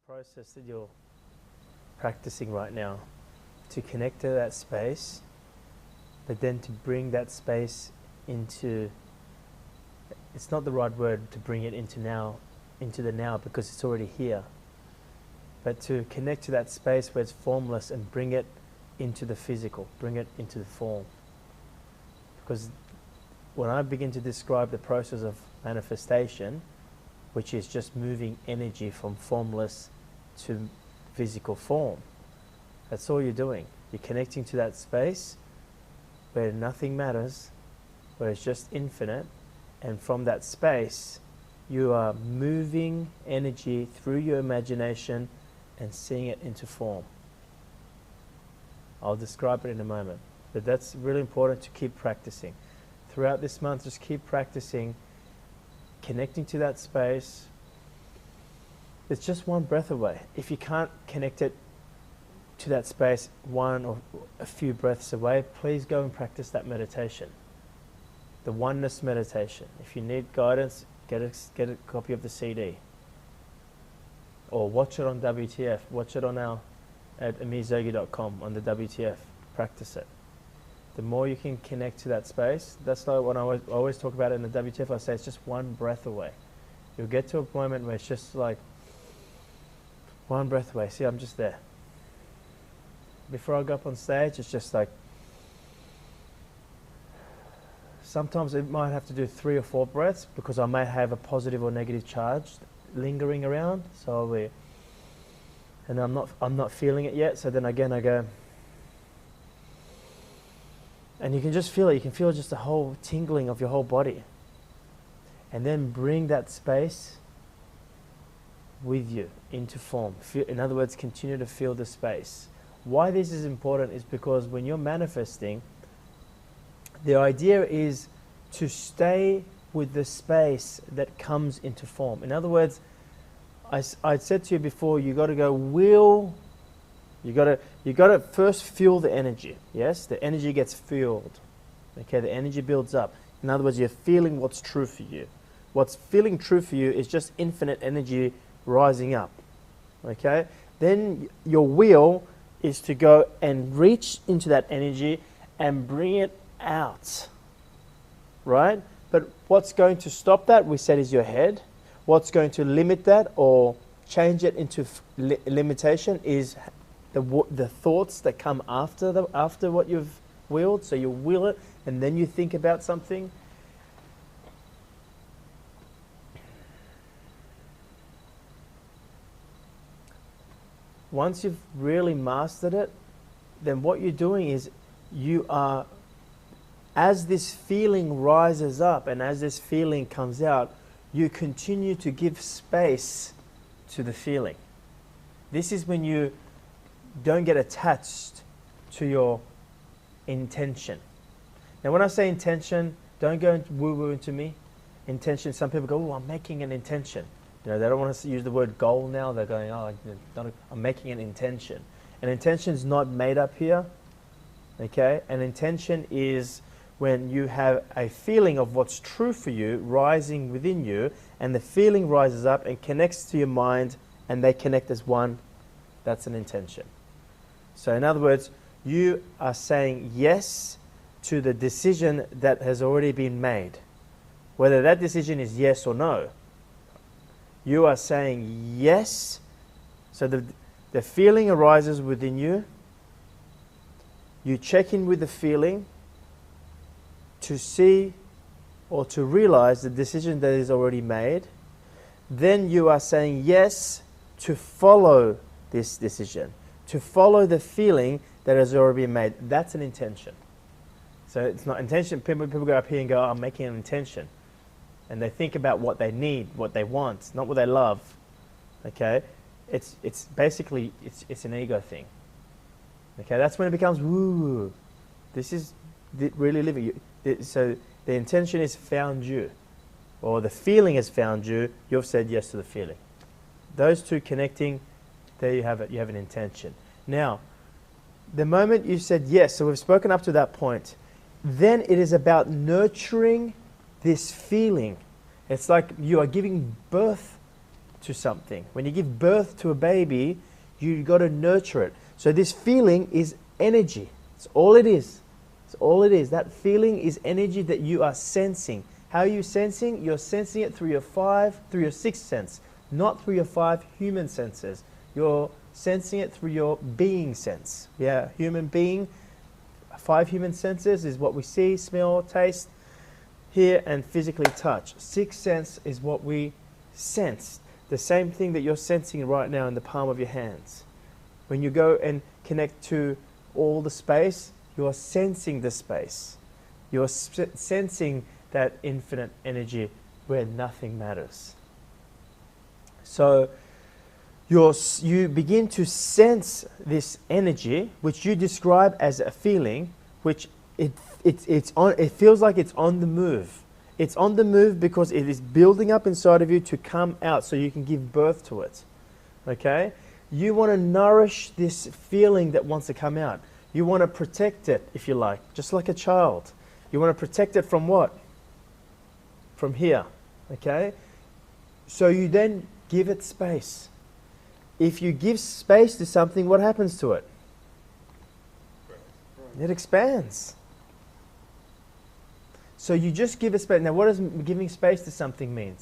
process that you're practicing right now to connect to that space, but then to bring that space into, it's not the right word to bring it into the now because it's already here, but to connect to that space where it's formless and bring it into the physical, bring it into the form. Because when I begin to describe the process of manifestation, which is just moving energy from formless to physical form, that's all you're doing. You're connecting to that space where nothing matters, where it's just infinite, and from that space you are moving energy through your imagination and seeing it into form. I'll describe it in a moment, but that's really important to keep practicing. Throughout this month, just keep practicing connecting to that space. It's just one breath away. If you can't connect it to that space one or a few breaths away, please go and practice that meditation, the oneness meditation. If you need guidance, get a copy of the CD, or watch it on WTF. Watch it on at amirzogi.com on the WTF. Practice it. The more you can connect to that space, that's like when I always talk about it in the WTF. I say it's just one breath away. You'll get to a moment where it's just like one breath away. See, I'm just there. Before I go up on stage, it's just like, sometimes it might have to do 3 or 4 breaths because I may have a positive or negative charge lingering around. So and I'm not feeling it yet. So then again I go, and you can just feel it. You can feel just the whole tingling of your whole body, and then bring that space with you into form. In other words, continue to feel the space. Why this is important is because when you're manifesting, the idea is to stay with the space that comes into form. In other words, I said to you before, you got to go you got to first feel the energy. Yes, the energy gets fueled. Okay, the energy builds up. In other words, you're feeling what's true for you. What's feeling true for you is just infinite energy rising up. Okay, then your will is to go and reach into that energy and bring it out. Right? But what's going to stop that, we said, is your head. What's going to limit that or change it into limitation is the thoughts that come after what you've willed. So you will it and then you think about something. Once you've really mastered it, then what you're doing is you are, as this feeling rises up and as this feeling comes out, you continue to give space to the feeling. This is when you don't get attached to your intention. Now when I say intention, don't go woo-woo into me. Intention, some people go, oh, I'm making an intention. You know, they don't want to use the word goal now. They're going, oh, I'm making an intention. An intention is not made up here. Okay? An intention is when you have a feeling of what's true for you rising within you, and the feeling rises up and connects to your mind, and they connect as one. That's an intention. So in other words, you are saying yes to the decision that has already been made. Whether that decision is yes or no, you are saying yes. So the feeling arises within you. You check in with the feeling to see or to realize the decision that is already made. Then you are saying yes to follow this decision, to follow the feeling that has already been made. That's an intention. So it's not intention. People go up here and go, oh, I'm making an intention. And they think about what they need, what they want, not what they love. Okay? It's basically, it's an ego thing. Okay? That's when it becomes woo. This is really living. So the intention is found you, or the feeling has found you. You've said yes to the feeling. Those two connecting, there you have it. You have an intention. Now, the moment you said yes, so we've spoken up to that point, then it is about nurturing this feeling. It's like you are giving birth to something. When you give birth to a baby, you got to nurture it. So this feeling is energy. It's all it is. It's all it is. That feeling is energy that you are sensing. How are you sensing? You're sensing it through your sixth sense, not through your 5 human senses. You're sensing it through your being sense. Yeah, human being, 5 human senses is what we see, smell, taste, hear, and physically touch. Sixth sense is what we sense. The same thing that you're sensing right now in the palm of your hands. When you go and connect to all the space, you're sensing the space. You're sensing that infinite energy where nothing matters. So you begin to sense this energy, which you describe as a feeling, which it feels like it's on the move. It's on the move because it is building up inside of you to come out so you can give birth to it. Okay? You want to nourish this feeling that wants to come out. You want to protect it, if you like, just like a child. You want to protect it from what? From here. Okay? So you then give it space. If you give space to something, what happens to it? It expands. So you just give it space. Now, what does giving space to something mean?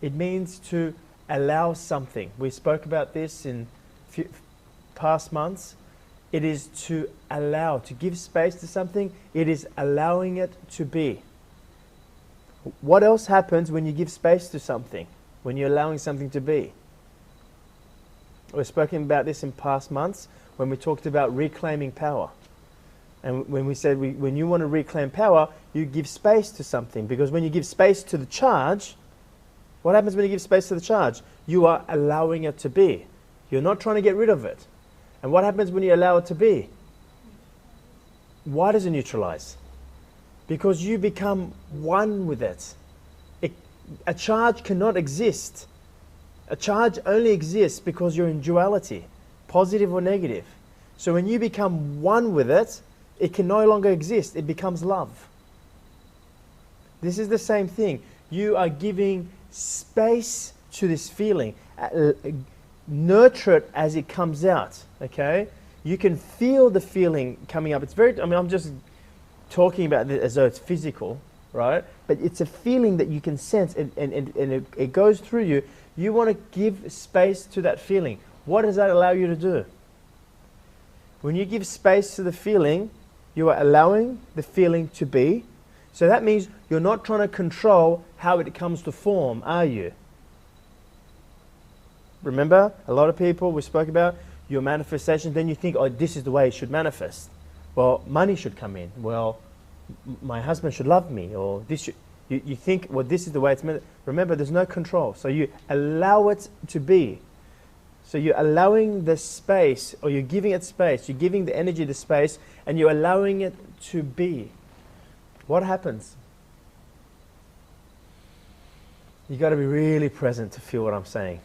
It means to allow something. We spoke about this in past months. It is to allow, to give space to something. It is allowing it to be. What else happens when you give space to something? When you're allowing something to be? We've spoken about this in past months when we talked about reclaiming power. And when we said when you want to reclaim power, you give space to something. Because when you give space to the charge, what happens when you give space to the charge? You are allowing it to be. You're not trying to get rid of it. And what happens when you allow it to be? Why does it neutralize? Because you become one with it. A charge cannot exist. A charge only exists because you're in duality, positive or negative. So when you become one with it, it can no longer exist. It becomes love. This is the same thing. You are giving space to this feeling. Nurture it as it comes out. Okay? You can feel the feeling coming up. It's very, I'm just talking about it as though it's physical, right? But it's a feeling that you can sense and it goes through you. You want to give space to that feeling. What does that allow you to do? When you give space to the feeling, you are allowing the feeling to be. So that means you're not trying to control how it comes to form, are you? Remember, a lot of people we spoke about, your manifestation, then you think, oh, this is the way it should manifest. Well, money should come in. Well, my husband should love me. Or this should, you think, well, this is the way it's meant. Remember, there's no control. So you allow it to be. So you're allowing the space, or you're giving it space. You're giving the energy the space, and you're allowing it to be. What happens? You got to be really present to feel what I'm saying.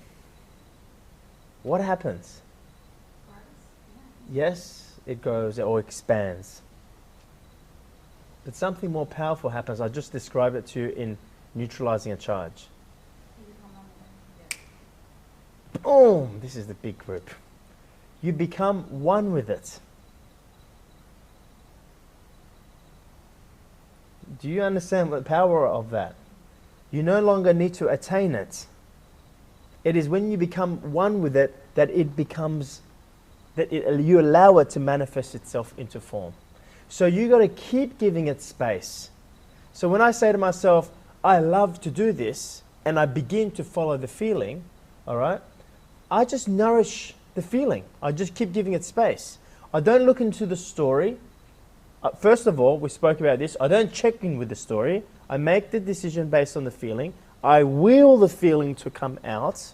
What happens? Yes, it grows or expands. But something more powerful happens. I just described it to you in neutralizing a charge. Boom! This is the big group. You become one with it. Do you understand the power of that? You no longer need to attain it. It is when you become one with it that it becomes, you allow it to manifest itself into form. So you got to keep giving it space. So when I say to myself, I love to do this, and I begin to follow the feeling, all right, I just nourish the feeling. I just keep giving it space. I don't look into the story. First of all, we spoke about this. I don't check in with the story. I make the decision based on the feeling. I will the feeling to come out.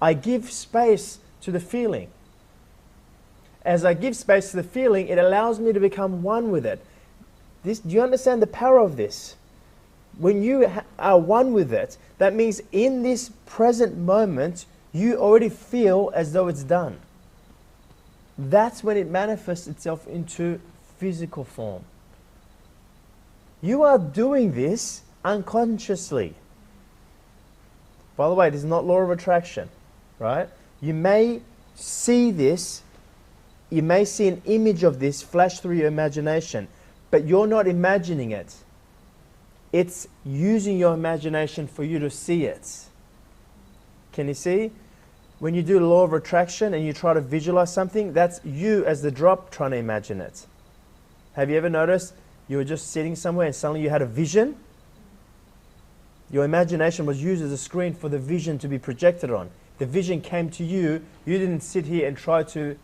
I give space to the feeling. As I give space to the feeling, it allows me to become one with it. Do you understand the power of this? When you are one with it, that means in this present moment, you already feel as though it's done. That's when it manifests itself into physical form. You are doing this unconsciously. By the way, this is not law of attraction, right? You may see this, you may see an image of this flash through your imagination, but you're not imagining it. It's using your imagination for you to see it. Can you see? When you do the law of attraction and you try to visualize something, that's you as the drop trying to imagine it. Have you ever noticed you were just sitting somewhere and suddenly you had a vision? Your imagination was used as a screen for the vision to be projected on. The vision came to you. You didn't sit here and try to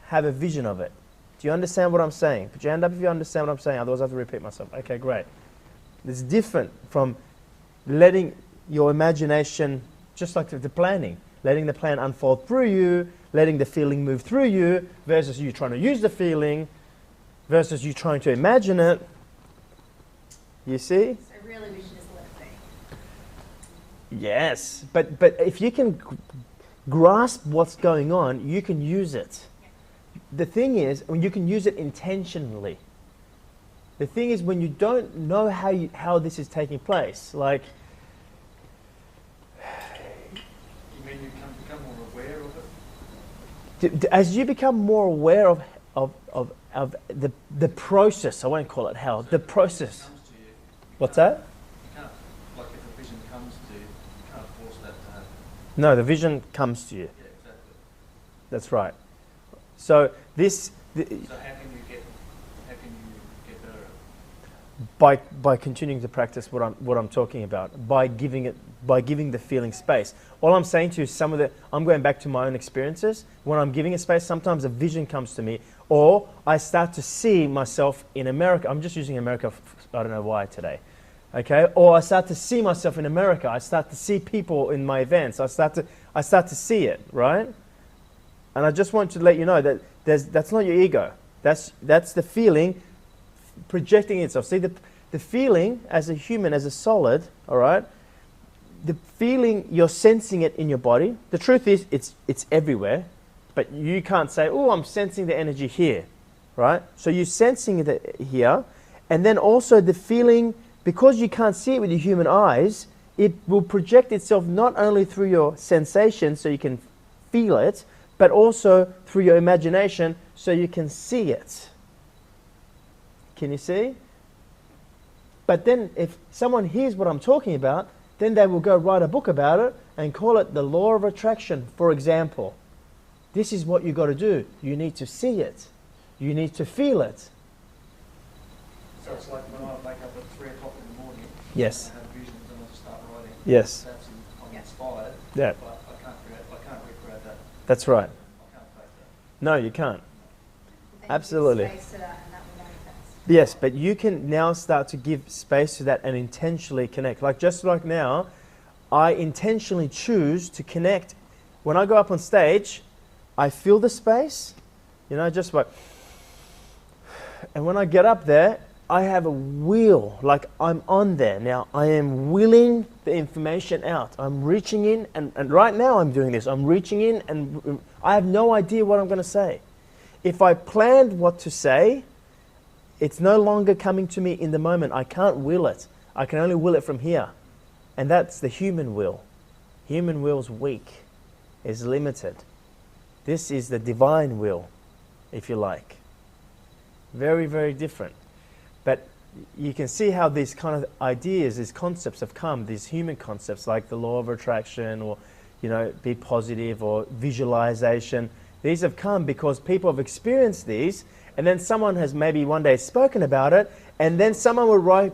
have a vision of it. Do you understand what I'm saying? Put your hand up if you understand what I'm saying. Otherwise I have to repeat myself. Okay, great. It's different from letting your imagination, just like the planning, letting the plan unfold through you, letting the feeling move through you, versus you trying to use the feeling, versus you trying to imagine it. You see? So really we should just let it be. Yes, but if you can grasp what's going on, you can use it. The thing is, when you can use it intentionally. The thing is, when you don't know how this is taking place, like... You mean you can become more aware of it? As you become more aware of the process, I won't call it how, the process. What's that? You can't, like if a vision comes to you, you can't force that to happen. No, the vision comes to you. Yeah, exactly. That's right. So this... So how can you get better at it? By continuing to practice what I'm talking about, by giving the feeling space. All I'm saying to you, I'm going back to my own experiences. When I'm giving it space, sometimes a vision comes to me, or I start to see myself in America. I'm just using America, I don't know why today. Okay? Or I start to see myself in America. I start to see people in my events. I start to see it, right? And I just want to let you know that that's not your ego. That's the feeling projecting itself. See, the feeling as a human, as a solid, all right, the feeling, you're sensing it in your body. The truth is, it's everywhere, but you can't say, oh, I'm sensing the energy here, right? So you're sensing it here, and then also the feeling, because you can't see it with your human eyes, it will project itself not only through your sensation, so you can feel it, but also through your imagination, so you can see it. Can you see? But then if someone hears what I'm talking about, then they will go write a book about it and call it the law of attraction, for example. This is what you got to do. You need to see it. You need to feel it. So it's like when I wake up at 3 o'clock in the morning, Yes. I have visions and I just start writing. Yes. I'm inspired, Yeah. but I can't recreate that. That's right. I can't fake that. No, you can't. Then Absolutely. give space to that and that will manifest. Yes, but you can now start to give space to that and intentionally connect. Like just like now, I intentionally choose to connect. When I go up on stage, I feel the space, just like, and when I get up there, I have a will, like I'm on there. Now I am willing the information out. I'm reaching in, and right now I'm doing this. I'm reaching in and I have no idea what I'm going to say. If I planned what to say, it's no longer coming to me in the moment. I can't will it. I can only will it from here. And that's the human will. Human will's weak, is limited. This is the divine will, if you like. Very, very different. But you can see how these kind of ideas, these concepts have come, these human concepts like the law of attraction or, be positive or visualization. These have come because people have experienced these, and then someone has maybe one day spoken about it, and then someone will write,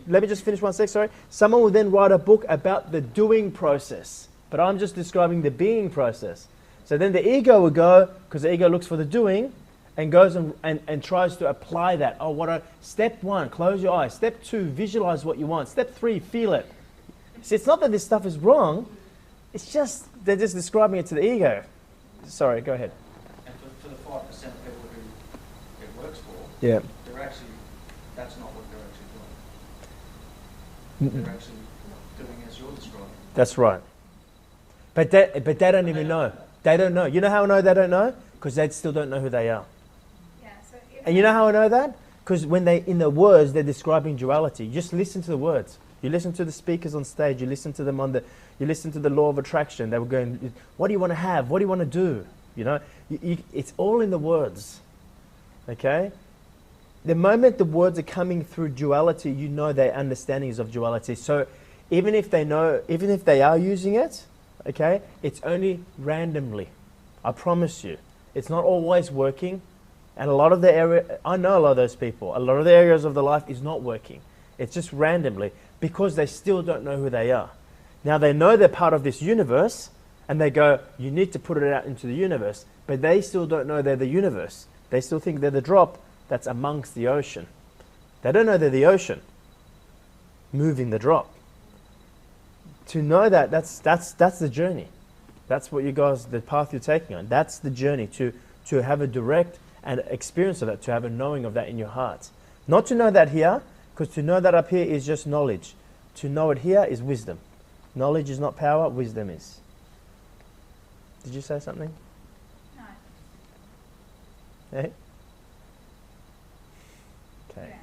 let me just finish one sec, sorry. Someone will then write a book about the doing process, but I'm just describing the being process. So then the ego will go, because the ego looks for the doing, and goes and tries to apply that. Step 1, close your eyes. Step 2, visualize what you want. Step 3, feel it. See, it's not that this stuff is wrong, it's just, they're just describing it to the ego. Sorry, go ahead. And for the 5% of people who it works for, Yeah. that's not what they're actually doing. They're actually doing as you're describing. That's right. But they don't even know. They don't know. You know how I know they don't know? Because they still don't know who they are. Yeah, so And you know how I know that? Because when in the words, they're describing duality. Just listen to the words. You listen to the speakers on stage. You listen to them you listen to the law of attraction. They were going, what do you want to have? What do you want to do? You know, it's all in the words. Okay? The moment the words are coming through duality, you know their understandings of duality. So even if they are using it, okay, it's only randomly. I promise you. It's not always working. And a lot of the area, I know a lot of those people, a lot of the areas of the life is not working. It's just randomly because they still don't know who they are. Now they know they're part of this universe and they go, you need to put it out into the universe. But they still don't know they're the universe. They still think they're the drop that's amongst the ocean. They don't know they're the ocean moving the drop. To know that's the journey. That's what you guys, the path you're taking on. That's the journey to have a direct and experience of that, to have a knowing of that in your heart. Not to know that here, because to know that up here is just knowledge. To know it here is wisdom. Knowledge is not power, wisdom is. Did you say something? No. Hey? Okay. Yeah.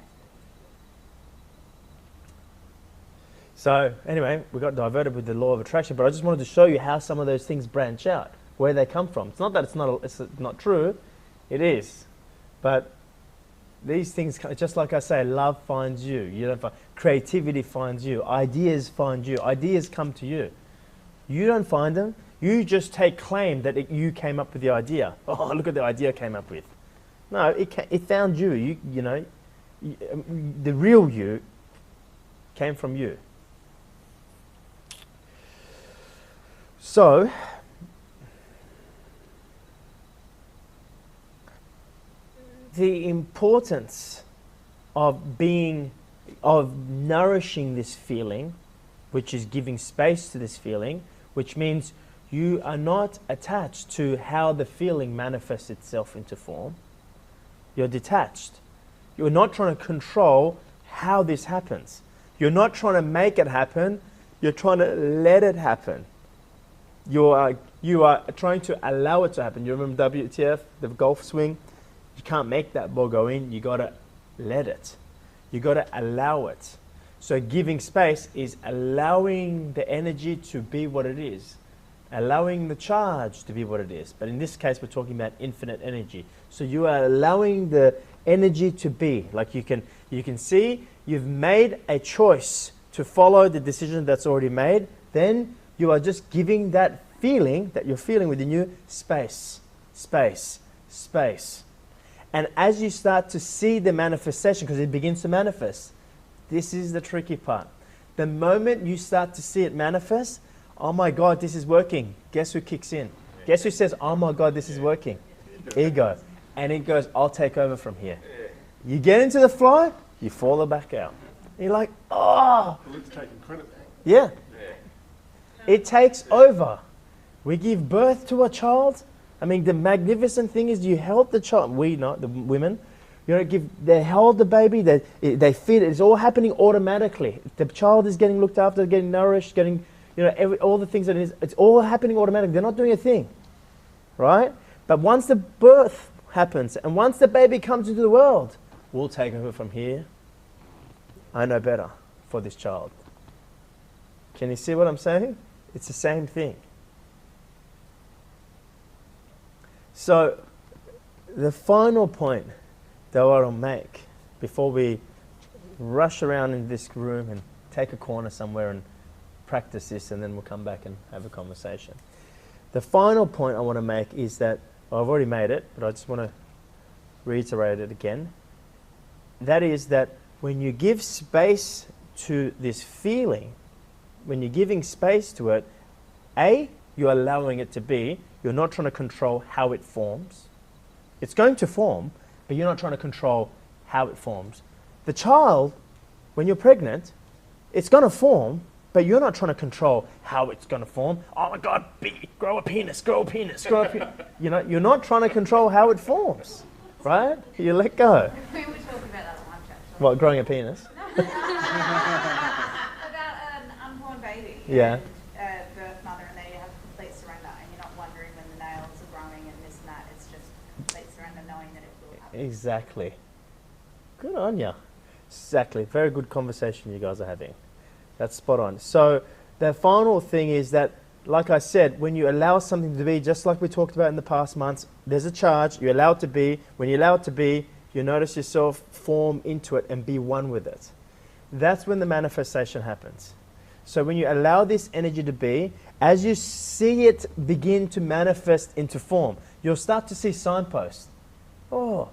So anyway, we got diverted with the law of attraction, but I just wanted to show you how some of those things branch out, where they come from. It's not that it's not true, it is. But these things, just like I say, love finds you. You don't find, creativity finds you. Ideas find you. Ideas come to you. You don't find them. You just take claim that you came up with the idea. Oh, look at the idea I came up with. No, it found you. You know, the real you came from you. So, the importance of nourishing this feeling, which is giving space to this feeling, which means you are not attached to how the feeling manifests itself into form. You're detached. You're not trying to control how this happens. You're not trying to make it happen. You're trying to let it happen. You are trying to allow it to happen. You remember WTF, the golf swing? You can't make that ball go in. You got to let it. You got to allow it. So giving space is allowing the energy to be what it is. Allowing the charge to be what it is. But in this case, we're talking about infinite energy. So you are allowing the energy to be. Like you can see, you've made a choice to follow the decision that's already made. Then you are just giving that feeling that you're feeling within you space, space, space. And as you start to see the manifestation, because it begins to manifest, this is the tricky part. The moment you start to see it manifest, oh my God, this is working. Guess who kicks in? Guess who says, oh my God, this is working? Ego. And it goes, I'll take over from here. You get into the flow, you fall back out. And you're like, oh. It's taking credit. Yeah. It takes over. We give birth to a child. I mean, the magnificent thing is you held the child. We, not the women. You know, they held the baby. They feed it. It's all happening automatically. The child is getting looked after, getting nourished, getting, you know, all the things that it is. It's all happening automatically. They're not doing a thing, right? But once the birth happens and once the baby comes into the world, we'll take over from here. I know better for this child. Can you see what I'm saying? It's the same thing. So, the final point that I want to make before we rush around in this room and take a corner somewhere and practice this, and then we'll come back and have a conversation. The final point I want to make is that, well, I've already made it, but I just want to reiterate it again. That is that when you give space to this feeling, when you're giving space to it, you're allowing it to be. You're not trying to control how it forms. It's going to form, but you're not trying to control how it forms. The child, when you're pregnant, it's going to form, but you're not trying to control how it's going to form. Oh my God, grow a penis, grow a penis, grow a penis. You know, you're not trying to control how it forms, right? You let go. We were talking about that at lunch, actually. What, growing a penis? About an unborn baby. Yeah. And, birth mother, and they have complete surrender, and you're not wondering when the nails are growing and this and that. It's just complete surrender, knowing that it will happen. Exactly. Good on you. Exactly. Very good conversation you guys are having. That's spot on. So the final thing is that, like I said, when you allow something to be, just like we talked about in the past months, there's a charge, you allow it to be. When you allow it to be, you notice yourself form into it and be one with it. That's when the manifestation happens. So when you allow this energy to be, as you see it begin to manifest into form, you'll start to see signposts. Oh,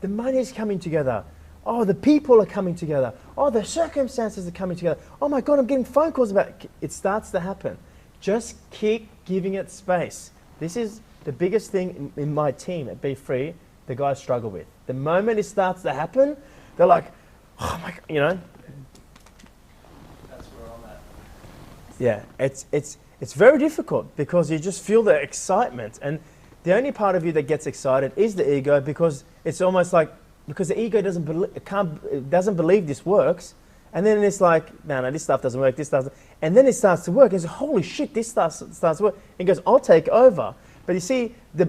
the money is coming together. Oh, the people are coming together. Oh, the circumstances are coming together. Oh my God, I'm getting phone calls about it. It starts to happen. Just keep giving it space. This is the biggest thing in my team at Be Free, the guys struggle with. The moment it starts to happen, they're like, oh my God, you know. That's where I'm at. Yeah, it's very difficult because you just feel the excitement. And the only part of you that gets excited is the ego, because it's almost like, because the ego doesn't believe this works, and then it's like, no, this stuff doesn't work, this doesn't, and then it starts to work, and it's holy shit, this starts to work, and it goes, I'll take over. But you see, the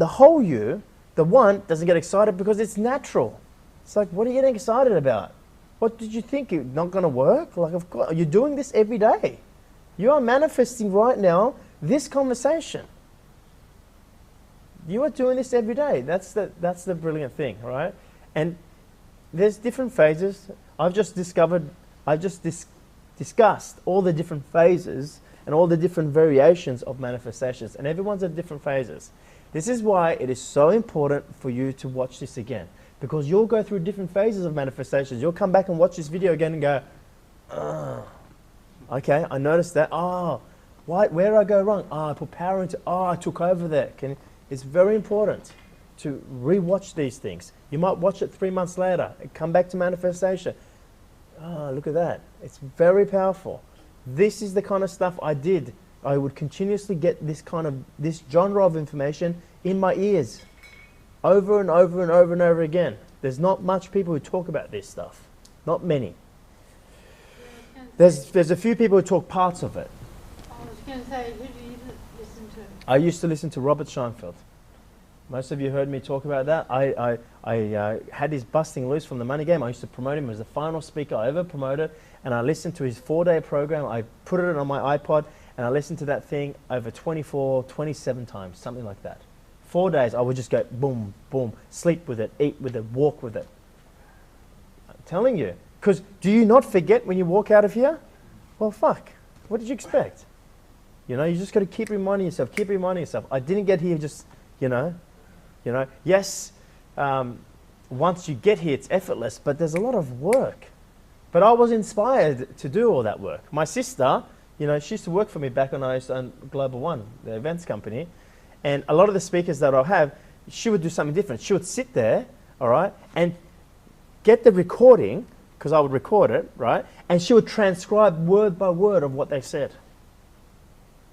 whole you, the one, doesn't get excited because it's natural. It's like, what are you getting excited about? What did you think? It's not going to work? Like, of course, you're doing this every day. You are manifesting right now this conversation. You are doing this every day. That's the brilliant thing, right? And there's different phases. I've just discussed all the different phases and all the different variations of manifestations, and everyone's at different phases. This is why it is so important for you to watch this again, because you'll go through different phases of manifestations. You'll come back and watch this video again and go, oh, okay, I noticed that. Oh, where did I go wrong? Oh, I put power into, I took over there. It's very important to re-watch these things. You might watch it 3 months later and come back to manifestation. Oh, look at that. It's very powerful. This is the kind of stuff I did. I would continuously get this genre of information in my ears over and over and over and over again. There's not much people who talk about this stuff. Not many. There's a few people who talk parts of it. I was going to say, who do you listen to? I used to listen to Robert Scheinfeld. Most of you heard me talk about that. I had his Busting Loose from the Money Game. I used to promote him as the final speaker I ever promoted, and I listened to his 4-day program. I put it on my iPod, and I listened to that thing over 27 times, something like that. 4 days, I would just go boom, boom, sleep with it, eat with it, walk with it. I'm telling you. Because do you not forget when you walk out of here? Well, fuck. What did you expect? You know, you just got to keep reminding yourself. I didn't get here just, yes, once you get here, it's effortless, but there's a lot of work. But I was inspired to do all that work. My sister, she used to work for me back when I used to own Global One, the events company. And a lot of the speakers that I'll have, she would do something different. She would sit there, all right, and get the recording, because I would record it, right, and she would transcribe word by word of what they said.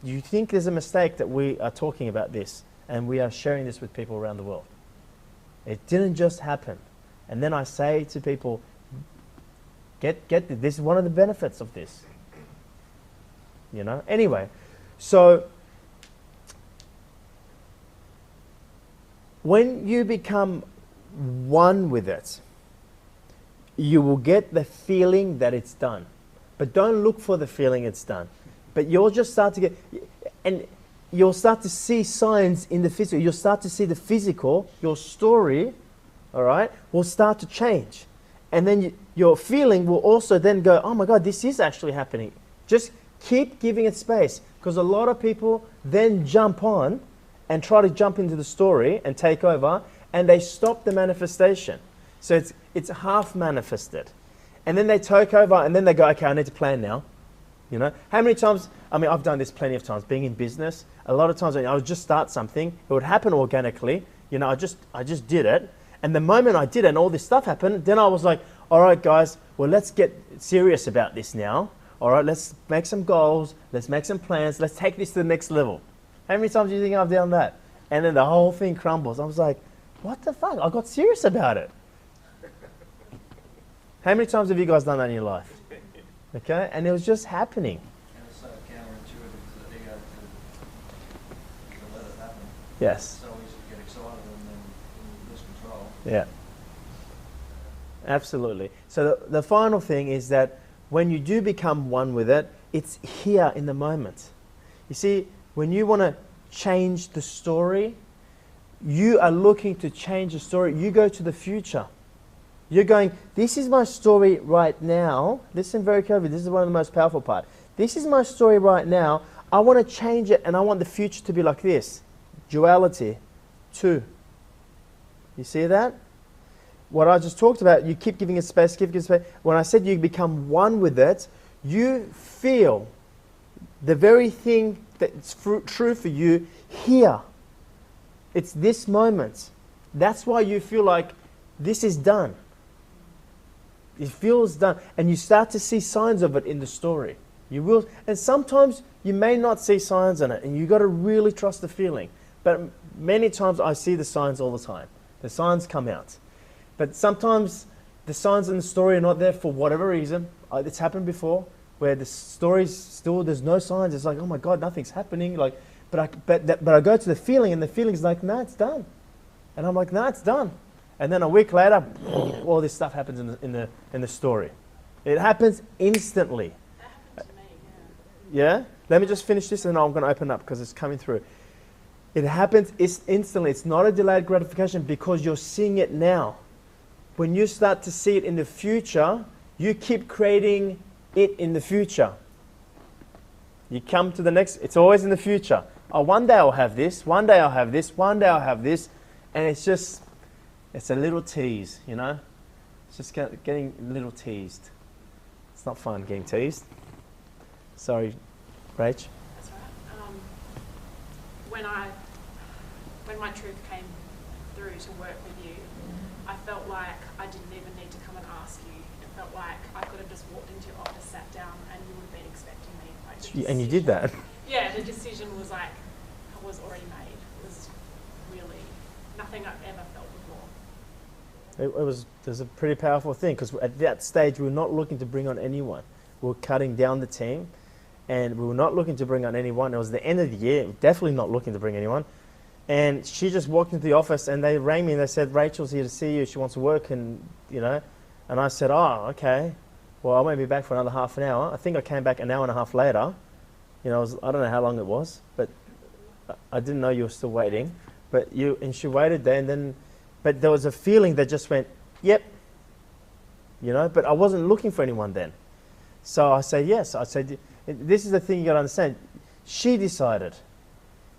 Do you think there's a mistake that we are talking about this and we are sharing this with people around the world? It didn't just happen. And then I say to people, get this is one of the benefits of this. Anyway, so when you become one with it, you will get the feeling that it's done. But don't look for the feeling it's done. But you'll just start to get, and you'll start to see signs in the physical. You'll start to see the physical, your story, all right, will start to change. And then your feeling will also then go, oh my God, this is actually happening. Just keep giving it space, because a lot of people then jump on and try to jump into the story and take over, and they stop the manifestation. So it's half manifested. And then they take over, and then they go, okay, I need to plan now. How many times, I've done this plenty of times, being in business. A lot of times I would just start something, it would happen organically. I just did it. And the moment I did it and all this stuff happened, then I was like, all right, guys, well, let's get serious about this now. All right, let's make some goals. Let's make some plans. Let's take this to the next level. How many times do you think I've done that? And then the whole thing crumbles. I was like, what the fuck? I got serious about it. How many times have you guys done that in your life? Okay, and it was just happening. And it's so counterintuitive to the ego to let it happen. Yes. It's so easy to get excited and then lose control. Yeah. Absolutely. So the final thing is that when you do become one with it, it's here in the moment. You see, when you want to change the story, you are looking to change the story. You go to the future. You're going, this is my story right now. Listen very carefully. This is one of the most powerful parts. This is my story right now. I want to change it, and I want the future to be like this. Duality. Two. You see that? What I just talked about, you keep giving it space, keep giving it space. When I said you become one with it, you feel the very thing that's true for you here. It's this moment. That's why you feel like this is done. It feels done. And you start to see signs of it in the story. You will, and sometimes you may not see signs in it, and you've got to really trust the feeling. But many times I see the signs all the time. The signs come out. But sometimes the signs in the story are not there for whatever reason. It's happened before, where the story's still, there's no signs. It's like, oh my God, nothing's happening. Like, but I go to the feeling, and the feeling's like, no, it's done. And I'm like, no, it's done. And then a week later, all this stuff happens in the story. It happens instantly. That happened to me, yeah. Yeah? Let me just finish this, and I'm going to open up because it's coming through. It happens instantly. It's not a delayed gratification because you're seeing it now. When you start to see it in the future, you keep creating it in the future. You come to the next, it's always in the future. Oh, one day I'll have this, one day I'll have this, one day I'll have this. And it's just, it's a little tease, you know? It's just getting a little teased. It's not fun getting teased. Sorry, Rach. That's right. When my truth came through to work with you, I felt like I didn't even need to come and ask you. It felt like I could have just walked into your office, sat down, and you would have been expecting me. Like And you did that. Yeah, the decision was like, was already made. It was really nothing I've ever felt before. It was a pretty powerful thing because at that stage we were not looking to bring on anyone. We were cutting down the team, and we were not looking to bring on anyone. It was the end of the year, definitely not looking to bring anyone. And she just walked into the office, and they rang me and they said, Rachel's here to see you. She wants to work, and you know. And I said, oh, okay. Well, I won't be back for another half an hour. I think I came back an hour and a half later. You know, I don't know how long it was, but I didn't know you were still waiting. And she waited there, and then, but there was a feeling that just went, yep. You know, but I wasn't looking for anyone then. So I said yes. I said, this is the thing you got to understand. She decided.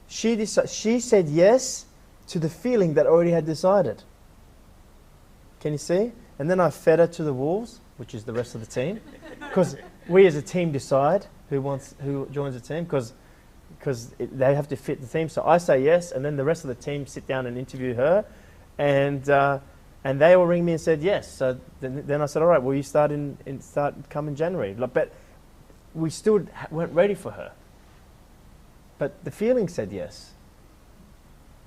She said yes to the feeling that I already had decided. Can you see? And then I fed her to the wolves, which is the rest of the team, because we as a team decide who joins the team, because they have to fit the team. So I say yes, and then the rest of the team sit down and interview her, and they all ring me and said yes. So then I said, all right, well, you start come in January. But we still weren't ready for her. But the feeling said yes.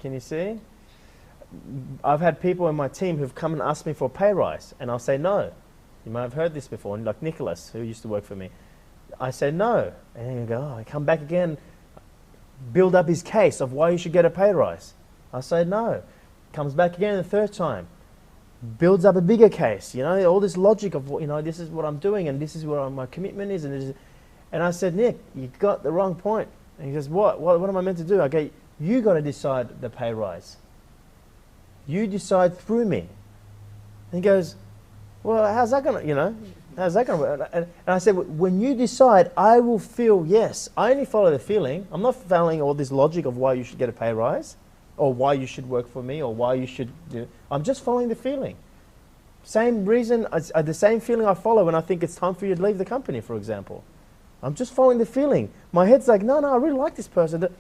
Can you see? I've had people in my team who've come and asked me for a pay rise, and I'll say no. You might have heard this before, like Nicholas, who used to work for me. I say no, and then you go, oh, I come back again, build up his case of why you should get a pay rise. I say no. Comes back again the third time, builds up a bigger case. You know, all this logic of, you know, this is what I'm doing, and this is where my commitment is, and I said, Nick, you got the wrong point. And he says, what am I meant to do? I go, you got to decide the pay rise. You decide through me. And he goes, well, how's that going to work? And I said, when you decide, I will feel yes. I only follow the feeling. I'm not following all this logic of why you should get a pay rise, or why you should work for me, or why you should do. I'm just following the feeling. Same reason, the same feeling I follow when I think it's time for you to leave the company, for example. I'm just following the feeling. My head's like, no, I really like this person. The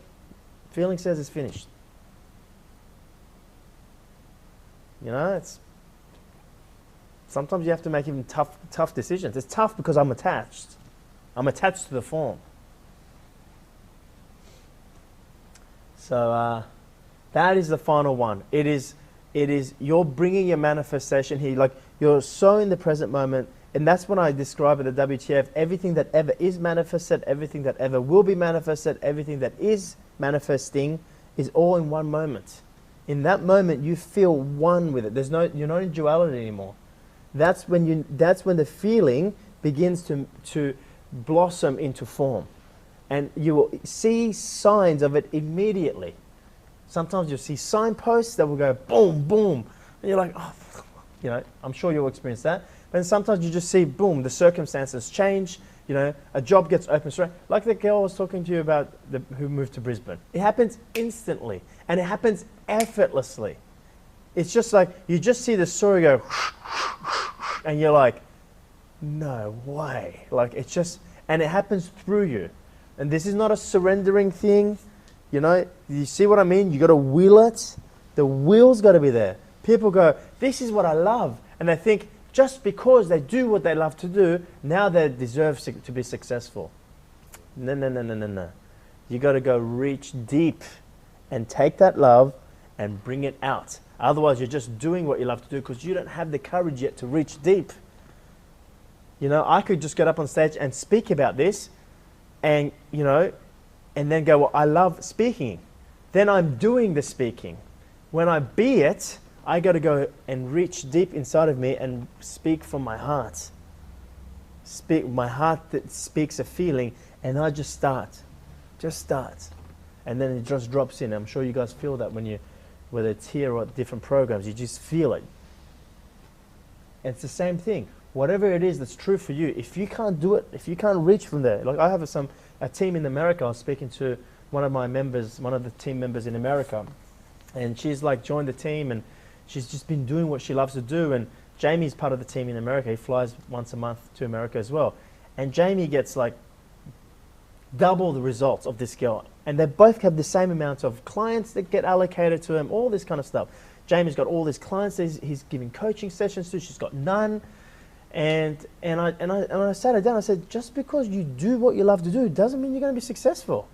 feeling says it's finished. You know, sometimes you have to make even tough decisions. It's tough because I'm attached. I'm attached to the form. So that is the final one. It is you're bringing your manifestation here. Like, you're so in the present moment. And that's when I describe it, the WTF, everything that ever is manifested, everything that ever will be manifested, everything that is manifesting is all in one moment. In that moment, you feel one with it. You're not in duality anymore. That's when the feeling begins to blossom into form. And you will see signs of it immediately. Sometimes you'll see signposts that will go boom, boom. And you're like, oh, you know, I'm sure you'll experience that. But then sometimes you just see, boom, the circumstances change. You know, a job gets open straight. Like the girl I was talking to you about who moved to Brisbane. It happens instantly. And it happens effortlessly. It's just like, you just see the story go, and you're like, no way. Like, it's just, and it happens through you. And this is not a surrendering thing. You know, you see what I mean? You got to will it. The will's got to be there. People go, this is what I love. And they think, just because they do what they love to do, now they deserve to be successful. No, no, no, no, no, no. You got to go reach deep and take that love and bring it out. Otherwise, you're just doing what you love to do because you don't have the courage yet to reach deep. You know, I could just get up on stage and speak about this and, you know, and then go, well, I love speaking. Then I'm doing the speaking. When I be it, I got to go and reach deep inside of me and speak from my heart. Speak my heart that speaks a feeling, and I just start. Just start. And then it just drops in. I'm sure you guys feel that when you, whether it's here or at different programs, you just feel it. It's the same thing. Whatever it is that's true for you, if you can't do it, if you can't reach from there, like I have a team in America. I was speaking to one of my members, one of the team members in America, and she's like joined the team and she's just been doing what she loves to do. And Jamie's part of the team in America. He flies once a month to America as well. And Jamie gets like double the results of this girl. And they both have the same amount of clients that get allocated to him, all this kind of stuff. Jamie's got all these clients that he's giving coaching sessions to. She's got none. And I sat her down. I said, just because you do what you love to do doesn't mean you're going to be successful.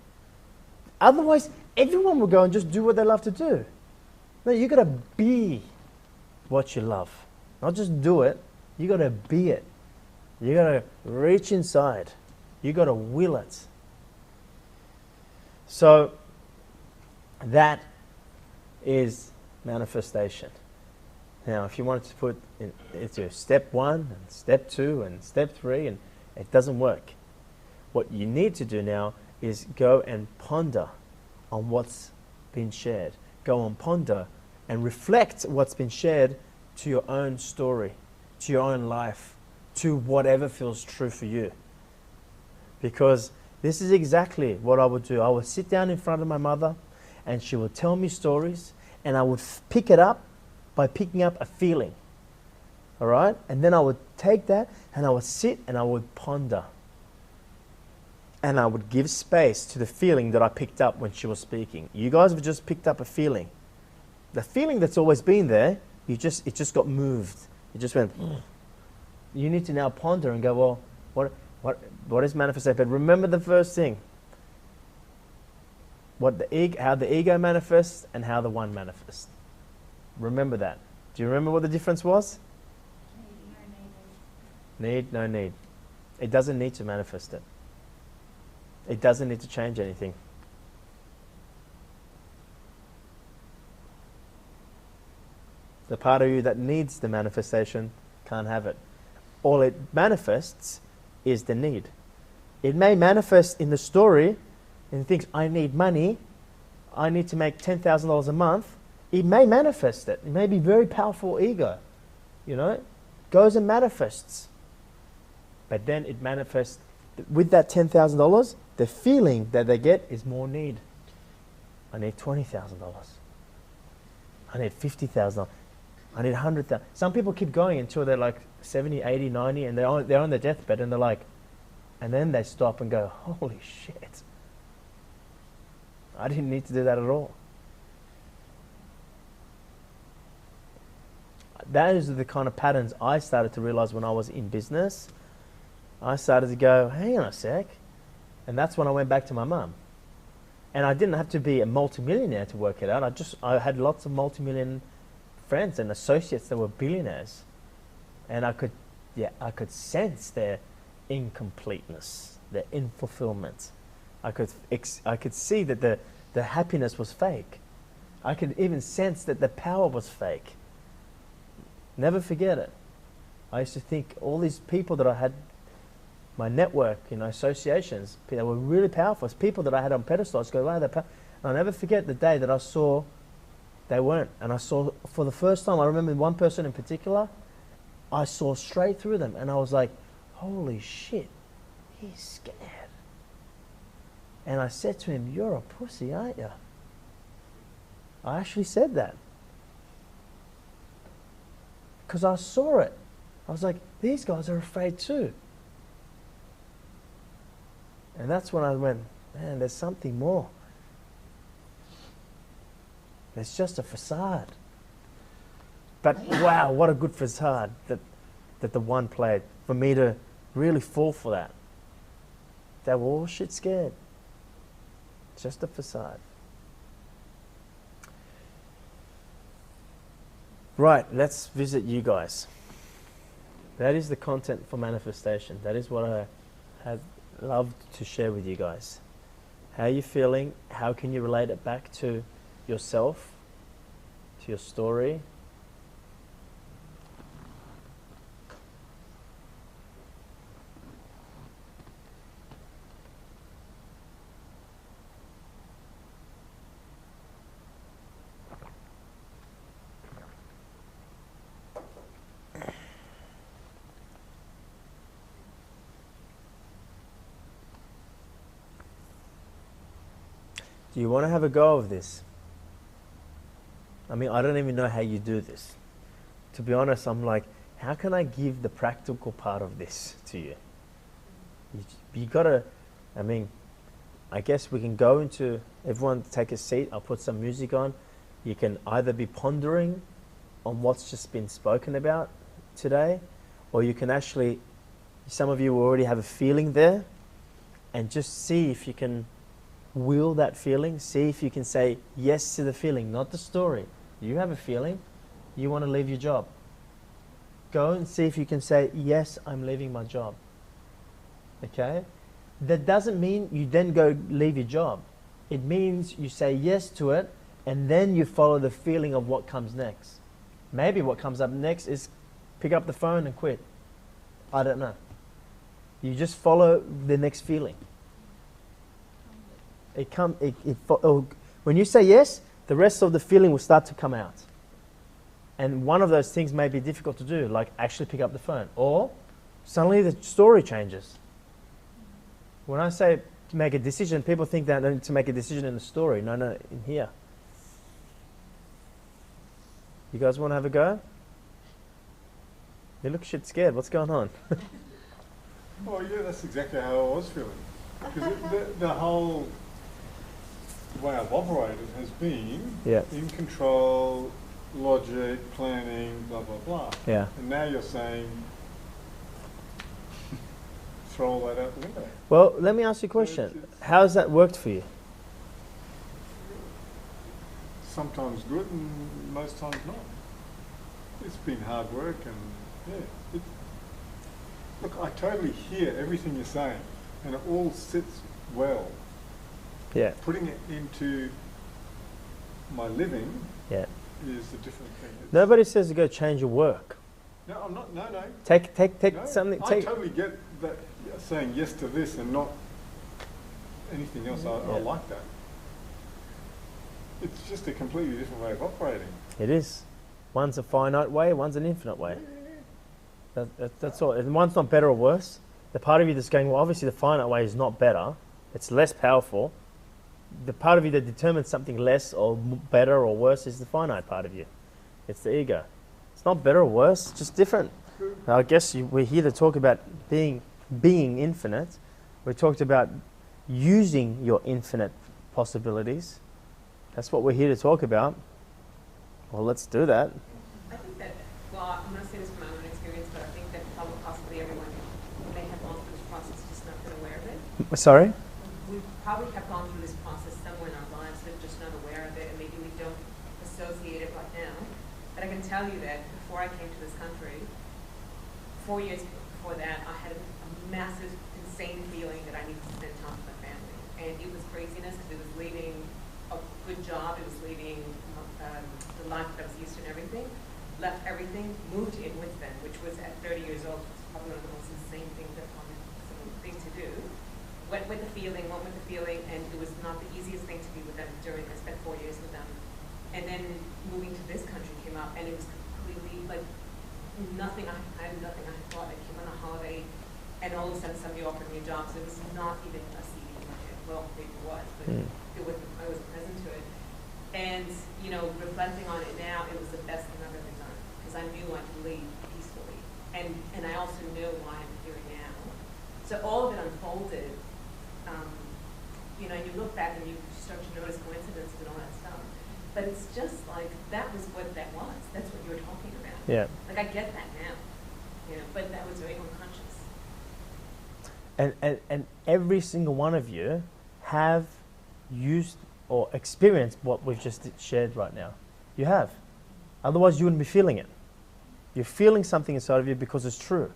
Otherwise, everyone will go and just do what they love to do. No, you got to be what you love. Not just do it. You got to be it. You got to reach inside. You got to will it. So that is manifestation. Now, if you wanted to put into step 1 and step 2 and step 3, and it doesn't work. What you need to do now is go and ponder on what's been shared. Go and ponder and reflect what's been shared to your own story, to your own life, to whatever feels true for you. Because this is exactly what I would do. I would sit down in front of my mother and she would tell me stories, and I would pick it up by picking up a feeling. All right? And then I would take that and I would sit and I would ponder. And I would give space to the feeling that I picked up when she was speaking. You guys have just picked up a feeling. The feeling that's always been there, it just got moved. It just went. You need to now ponder and go, well, what is manifestation? But remember the first thing. How the ego manifests and how the one manifests. Remember that. Do you remember what the difference was? Need, no need. It doesn't need to manifest it. It doesn't need to change anything. The part of you that needs the manifestation can't have it. All it manifests is the need. It may manifest in the story and it thinks, I need money, I need to make $10,000 a month. It may manifest it. It may be very powerful ego. You know, goes and manifests. But then it manifests with that $10,000, the feeling that they get is more need. I need $20,000. I need $50,000. I need $100,000. Some people keep going until they're like 70, 80, 90, and they're on their deathbed, and they're like, and then they stop and go, holy shit. I didn't need to do that at all. That is the kind of patterns I started to realize when I was in business. I started to go, hang on a sec. And that's when I went back to my mum. And I didn't have to be a multimillionaire to work it out. I had lots of multimillion friends and associates that were billionaires. And I could sense their incompleteness, their unfulfillment. I could see that the happiness was fake. I could even sense that the power was fake. Never forget it. I used to think all these people that I had my network, associations. They were really powerful. It's people that I had on pedestals. Go, wow, they're powerful. And I'll never forget the day that I saw they weren't. And I saw, for the first time, I remember one person in particular, I saw straight through them. And I was like, holy shit, he's scared. And I said to him, you're a pussy, aren't you? I actually said that. Because I saw it. I was like, these guys are afraid too. And that's when I went, man, there's something more. It's just a facade. But wow, what a good facade that the one played. For me to really fall for that. They were all shit scared. It's just a facade. Right, let's visit you guys. That is the content for manifestation. That is what I had loved to share with you guys. How are you feeling? How can you relate it back to yourself, to your story? Do you want to have a go of this? I mean, I don't even know how you do this. To be honest, I'm like, how can I give the practical part of this to you? You gotta, I mean, I guess we can go into, everyone take a seat, I'll put some music on. You can either be pondering on what's just been spoken about today, or you can actually, some of you already have a feeling there, and just see if you can will that feeling. See if you can say yes to the feeling, not the story. You have a feeling, you want to leave your job. Go and see if you can say, yes, I'm leaving my job. Okay? That doesn't mean you then go leave your job. It means you say yes to it, and then you follow the feeling of what comes next. Maybe what comes up next is pick up the phone and quit. I don't know. You just follow the next feeling. When you say yes, the rest of the feeling will start to come out. And one of those things may be difficult to do, like actually pick up the phone. Or suddenly the story changes. When I say to make a decision, people think that I need to make a decision in the story. No, in here. You guys want to have a go? You look shit scared. What's going on? Oh yeah, that's exactly how I was feeling. Because the whole way I've operated has been in control, logic, planning, blah, blah, blah. Yeah. And now you're saying, throw all that out the window. Well, let me ask you a question. How's that worked for you? Sometimes good and most times not. It's been hard work and look, I totally hear everything you're saying and it all sits well. Yeah. Putting it into my living is a different thing. Nobody says to go change your work. No, I'm not. No. Take No, something. I totally get that saying yes to this and not anything else. I like that. It's just a completely different way of operating. It is. One's a finite way, one's an infinite way. That's all. And one's not better or worse. The part of you that's going, well, obviously the finite way is not better. It's less powerful. The part of you that determines something less or better or worse is the finite part of you. It's the ego. It's not better or worse, it's just different. Now, I guess we're here to talk about being infinite. We talked about using your infinite possibilities. That's what we're here to talk about. Well, let's do that. I think that, well, I'm going to say this from my own experience, but I think that probably possibly everyone may have gone through this process, just not been aware of it. Sorry? We probably have gone through this process somewhere in our lives, but just not aware of it, and maybe we don't associate it right now. But I can tell you that before I came to this country, 4 years before that, I had a massive, insane feeling that I needed to spend time with my family. And it was craziness because it was leaving a good job, it was leaving the life that I was used to and everything. Left everything, moved in with them, which was at 30 years old, was probably one of the most insane things that probably someone thing to do. Went with the feeling, and it was not the easiest thing to be with them during. I spent 4 years with them, and then moving to this country came up, and it was completely like nothing. I had nothing. I thought I came on a holiday, and all of a sudden somebody offered me a job. So it was not even a CV in my head. Well, maybe it was, but it wasn't. I wasn't present to it. And you know, reflecting on it now, it was the best thing I've ever done because I knew I could leave peacefully, and I also knew why I'm here now. So all of it unfolded. You know, and you look back and you start to notice coincidences and all that stuff. But it's just like, that was what that was. That's what you were talking about. Yeah. Like, I get that now. You know, but that was very unconscious. And every single one of you have used or experienced what we've just shared right now. You have. Otherwise, you wouldn't be feeling it. You're feeling something inside of you because it's true.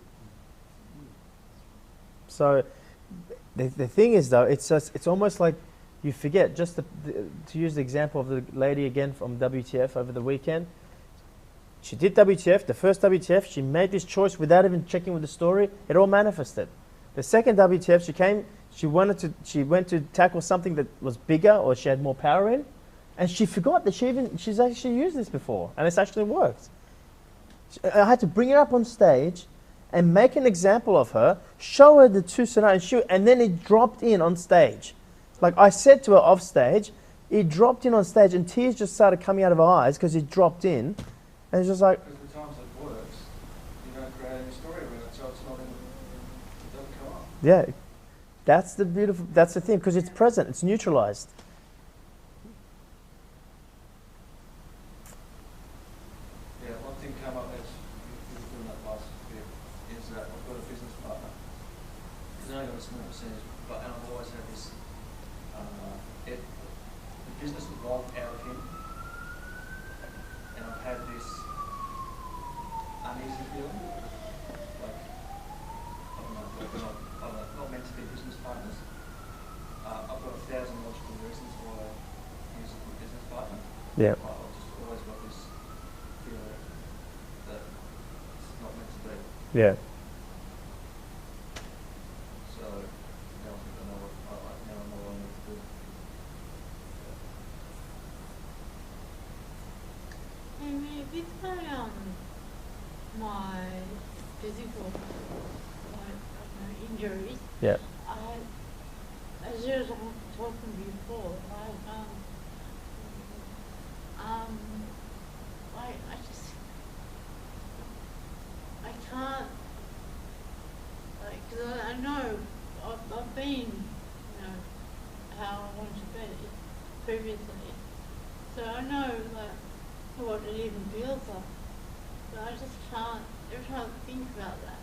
So, the thing is, though, it's almost like you forget. Just to use the example of the lady again from WTF over the weekend. She did WTF, the first WTF. She made this choice without even checking with the story. It all manifested. The second WTF, she went to tackle something that was bigger or she had more power in, and she forgot that she's actually used this before, and it's actually worked. I had to bring her up on stage and make an example of her, show her the two scenarios, and then it dropped in on stage. Like I said to her off stage, it dropped in on stage and tears just started coming out of her eyes because it dropped in. And it's just like... Because the times it works, you don't create any story around it, so it's not in, it doesn't come up. Yeah, that's the thing, because it's present, it's neutralized. Yeah, one thing came up as you were doing that last bit is that I've got a business partner. He's only got a small percentage, but and I've always had this, the business would roll out of him, and I've had this uneasy feeling, like, I don't know, like we're not meant to be business partners. I've got 1,000 logical reasons why he's a good business partner. Yeah. But I've just always got this feeling that it's not meant to be. Yeah. So now I think I know what now I know what I need to do. Amy, with my physical injuries, Yeah. as you were talking before, I can't, like, 'cause I know I've been, you know, how I want to be previously, so I know, like, what it even feels like, but I just can't, every time I think about that,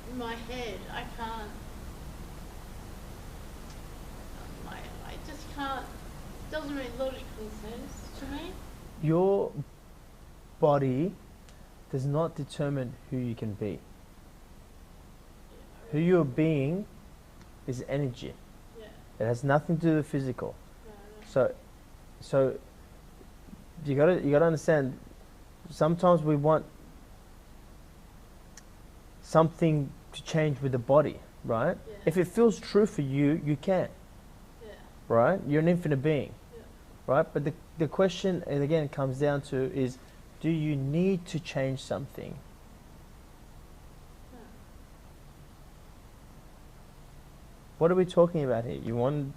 in my head, I can't, I just can't, it doesn't make logical sense to me. Your body does not determine who you can be. Who you're being is energy. Yeah. It has nothing to do with physical. No. So you gotta understand. Sometimes we want something to change with the body, right? Yeah. If it feels true for you, you can, Yeah. right? You're an infinite being, Yeah. right? But the question, and again, it comes down to is, do you need to change something? No. What are we talking about here? You want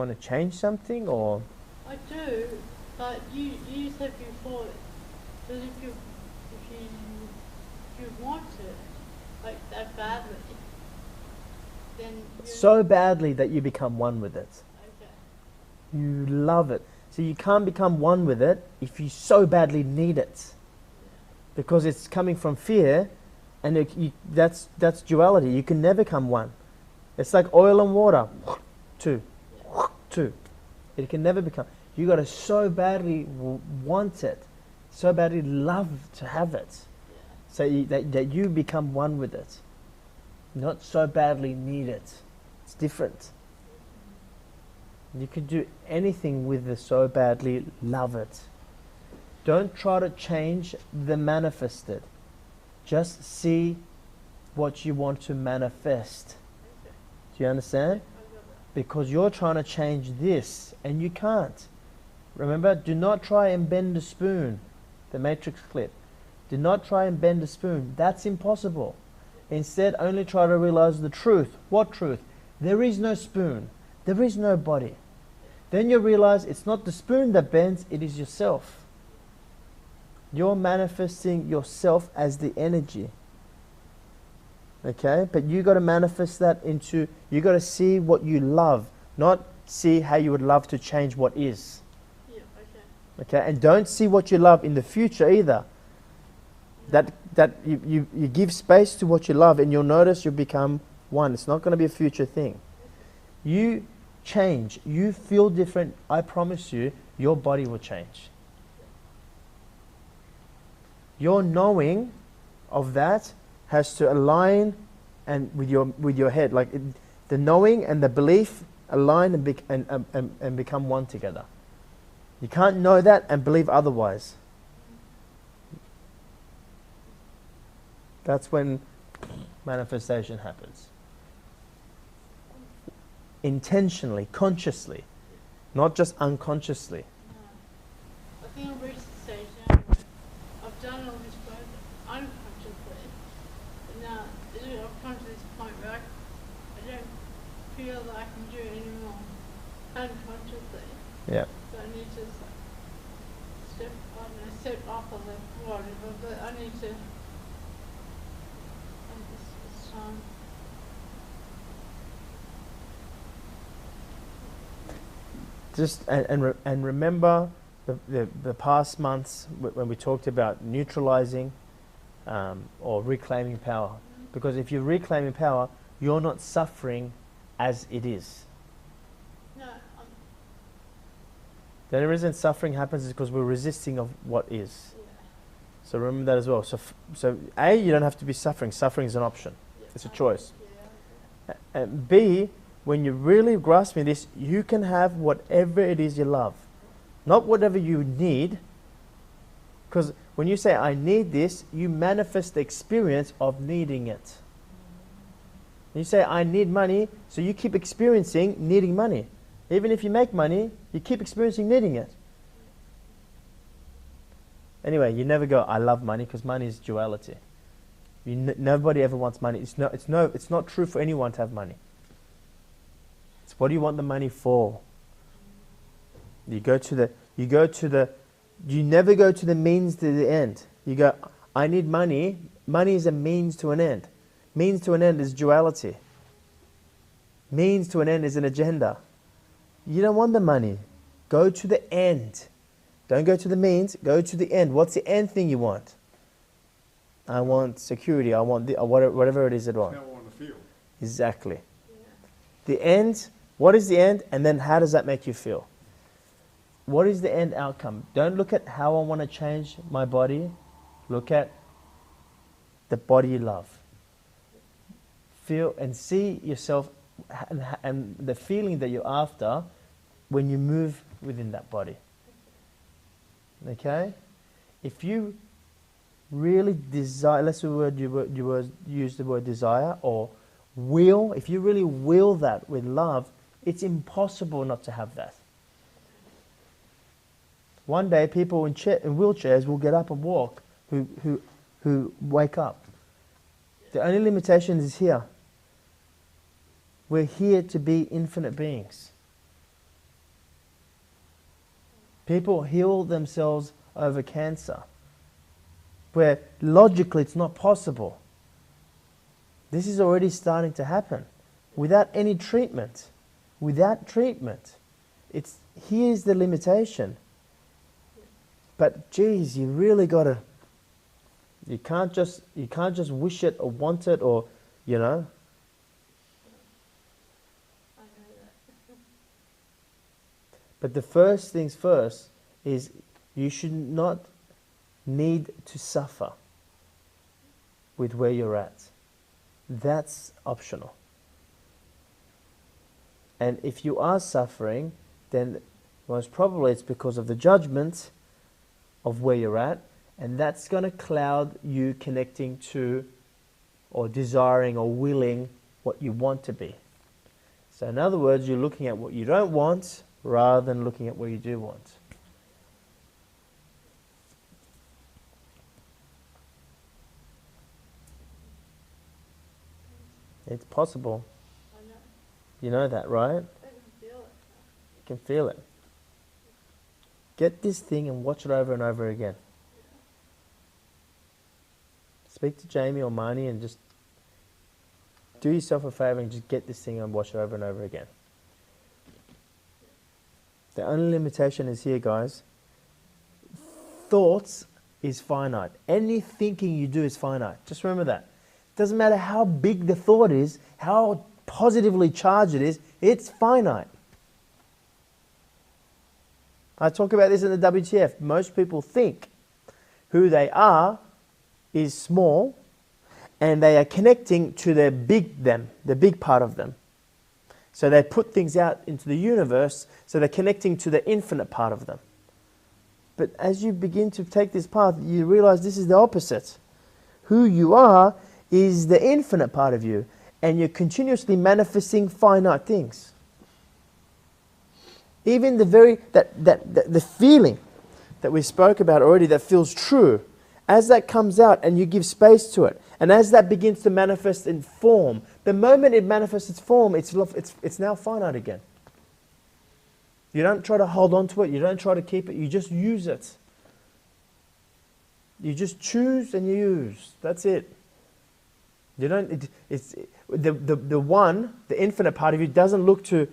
to change something, or? I do, but you said before that if you want it like that badly, then So badly that you become one with it. okay. You love it. So you can't become one with it if you so badly need it, because it's coming from fear, and that's duality. You can never come one. It's like oil and water, two. It can never become. You got to so badly want it, so badly love to have it, so that you become one with it. Not so badly need it. It's different. You can do anything with the so badly love it. Don't try to change the manifested. Just see what you want to manifest. Do you understand? Because you're trying to change this and you can't. Remember, do not try and bend the spoon. The Matrix clip. Do not try and bend the spoon. That's impossible. Instead, only try to realize the truth. What truth? There is no spoon. There is no body. Then you realize it's not the spoon that bends, it is yourself. You're manifesting yourself as the energy. Okay? But you got to manifest that into, you got to see what you love, not see how you would love to change what is. Yeah, okay? And don't see what you love in the future either. That you give space to what you love and you'll notice you become one. It's not going to be a future thing. You change. You feel different. I promise you, your body will change. Your knowing of that has to align and with your head. Like the knowing and the belief align and become one together. You can't know that and believe otherwise. That's when manifestation happens. Intentionally, consciously, not just unconsciously. I think I've reached the stage now where I've done all this work unconsciously, but now I've come to this point where I don't feel that I can do it anymore unconsciously. Yeah. So I need to step off of the whatever, but I need to. It's time. Just and remember the past months when we talked about neutralizing or reclaiming power. Because if you're reclaiming power, you're not suffering as it is. No. The only reason suffering happens is because we're resisting of what is. Yeah. So remember that as well. So A, you don't have to be suffering. Suffering is an option. Yeah. It's a choice. Yeah. And B, when you're really grasping this, you can have whatever it is you love. Not whatever you need. Because when you say, I need this, you manifest the experience of needing it. You say, I need money, so you keep experiencing needing money. Even if you make money, you keep experiencing needing it. Anyway, you never go, I love money, because money is duality. Nobody ever wants money. It's not true for anyone to have money. It's what do you want the money for? You never go to the means to the end. You go, I need money. Money is a means to an end. Means to an end is duality. Means to an end is an agenda. You don't want the money. Go to the end. Don't go to the means, go to the end. What's the end thing you want? I want security, I want whatever it is that I want. How I want to feel. Exactly. Yeah. The end, what is the end? And then how does that make you feel? What is the end outcome? Don't look at how I want to change my body. Look at the body you love. Feel and see yourself and the feeling that you're after when you move within that body. Okay? If you really desire, let's use the word desire or will, if you really will that with love, it's impossible not to have that. One day people in wheelchairs will get up and walk who wake up. The only limitation is here. We're here to be infinite beings. People heal themselves over cancer, where logically it's not possible. This is already starting to happen without any treatment. Without treatment, here's the limitation. But geez, you really gotta. You can't just wish it or want it or, you know. But the first things first is you should not need to suffer with where you're at. That's optional. And if you are suffering, then most probably it's because of the judgment of where you're at, and that's going to cloud you connecting to or desiring or willing what you want to be. So in other words, you're looking at what you don't want rather than looking at what you do want. It's possible. I know. You know that, right? I can feel it. You can feel it. Get this thing and watch it over and over again. Speak to Jamie or Marnie and just do yourself a favour and just get this thing and watch it over and over again. The only limitation is here, guys. Thoughts is finite. Any thinking you do is finite. Just remember that. Doesn't matter how big the thought is, how positively charged it is, it's finite. I talk about this in the WTF. Most people think who they are is small and they are connecting to their big them, the big part of them. So they put things out into the universe, so they're connecting to the infinite part of them. But as you begin to take this path, you realize this is the opposite. Who you are is the infinite part of you, and you're continuously manifesting finite things. Even the feeling that we spoke about already that feels true, as that comes out and you give space to it, and as that begins to manifest in form, the moment it manifests its form, it's now finite again. You don't try to hold on to it, you don't try to keep it, you just use it. You just choose and you use. That's it. You don't. The one, the infinite part of you, doesn't look to,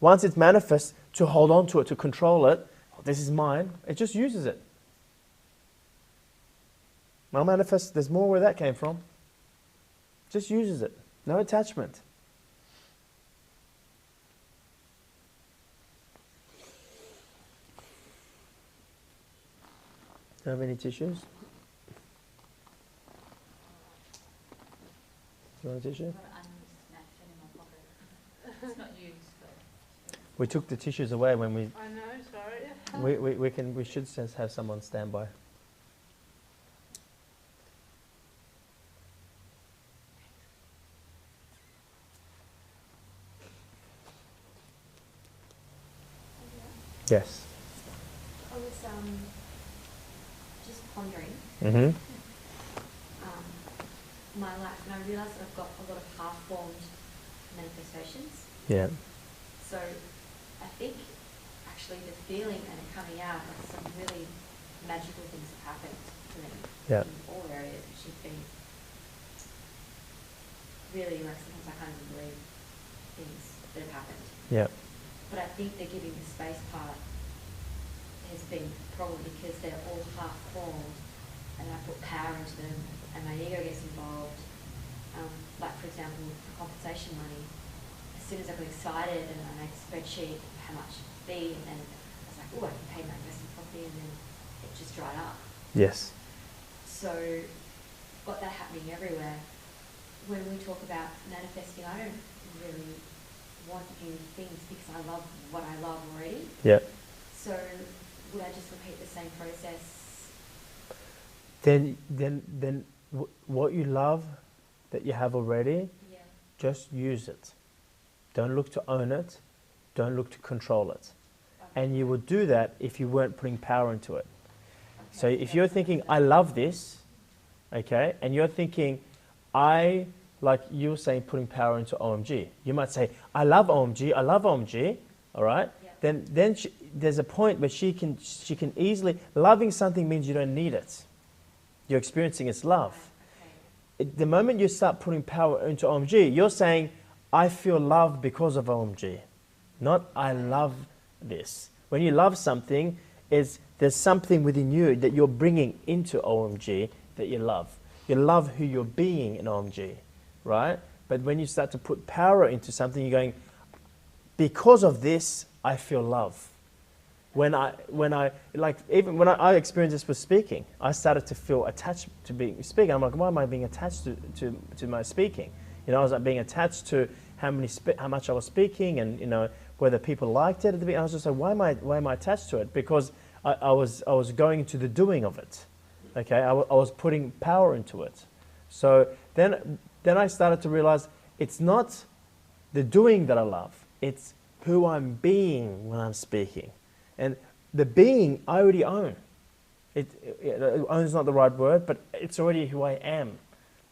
once it's manifest, to hold on to it, to control it. Oh, this is mine. It just uses it. I'll manifest. There's more where that came from. Just uses it. No attachment. Do you have any tissues? Do you want a tissue? I've got an unused napkin in my pocket. It's not used, but... We took the tissues away when we... I know, sorry. We should have someone stand by. Yes. I was just pondering Mm-hmm. my life, and I realised that I've got a lot of half-formed manifestations. Yeah. So I think actually the feeling and it coming out, like some really magical things have happened to me Yeah. in all areas, which have been really, like sometimes I can't even believe things that have happened. Yeah. But I think the giving the space part has been probably because they're all half-formed and I put power into them and my ego gets involved. Like for example, the compensation money, as soon as I got excited and I made a spreadsheet of how much it would be, and then I was like, oh, I can pay my investment property, and then it just dried up. Yes. So, got that happening everywhere. When we talk about manifesting, I don't really want new things because I love what I love already. Yeah. So, would I just repeat the same process? Then what you love that you have already, Yeah. just use it. Don't look to own it. Don't look to control it. Okay. And you would do that if you weren't putting power into it. Okay, So if you're thinking, I love this, okay, and you're thinking, like you were saying, putting power into OMG. You might say, I love OMG, all right? Yeah. Then there's a point where she can easily, loving something means you don't need it. You're experiencing its love. Okay. The moment you start putting power into OMG, you're saying, I feel love because of OMG, not I love this. When you love something, there's something within you that you're bringing into OMG that you love. You love who you're being in OMG, right? But when you start to put power into something, you're going, because of this, I feel love. When I experienced this with speaking, I started to feel attached to being speaking. I'm like, why am I being attached to my speaking? You know, I was like being attached to how much I was speaking, and you know whether people liked it at the beginning. I was just like, why am I attached to it? Because I was going into the doing of it. Okay, I was putting power into it. So then I started to realize it's not the doing that I love, it's who I'm being when I'm speaking. And the being I already own. Own is not the right word, but it's already who I am.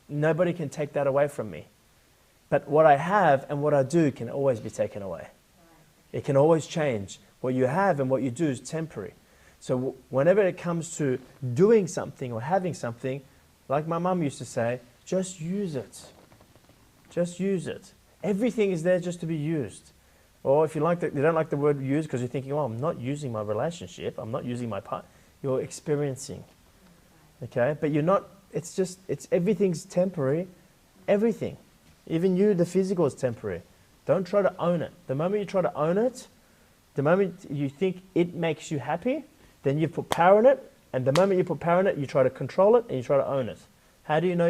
Nobody can take that away from me. But what I have and what I do can always be taken away. It can always change. What you have and what you do is temporary. So whenever it comes to doing something or having something, like my mum used to say, just use it. Just use it. Everything is there just to be used. Or if you don't like the word use because you're thinking, oh, I'm not using my relationship, I'm not using my part, you're experiencing. Okay? But you're not, everything's temporary. Everything. Even you, the physical is temporary. Don't try to own it. The moment you try to own it, the moment you think it makes you happy, then you put power in it, and the moment you put power in it, you try to control it and you try to own it. How do you know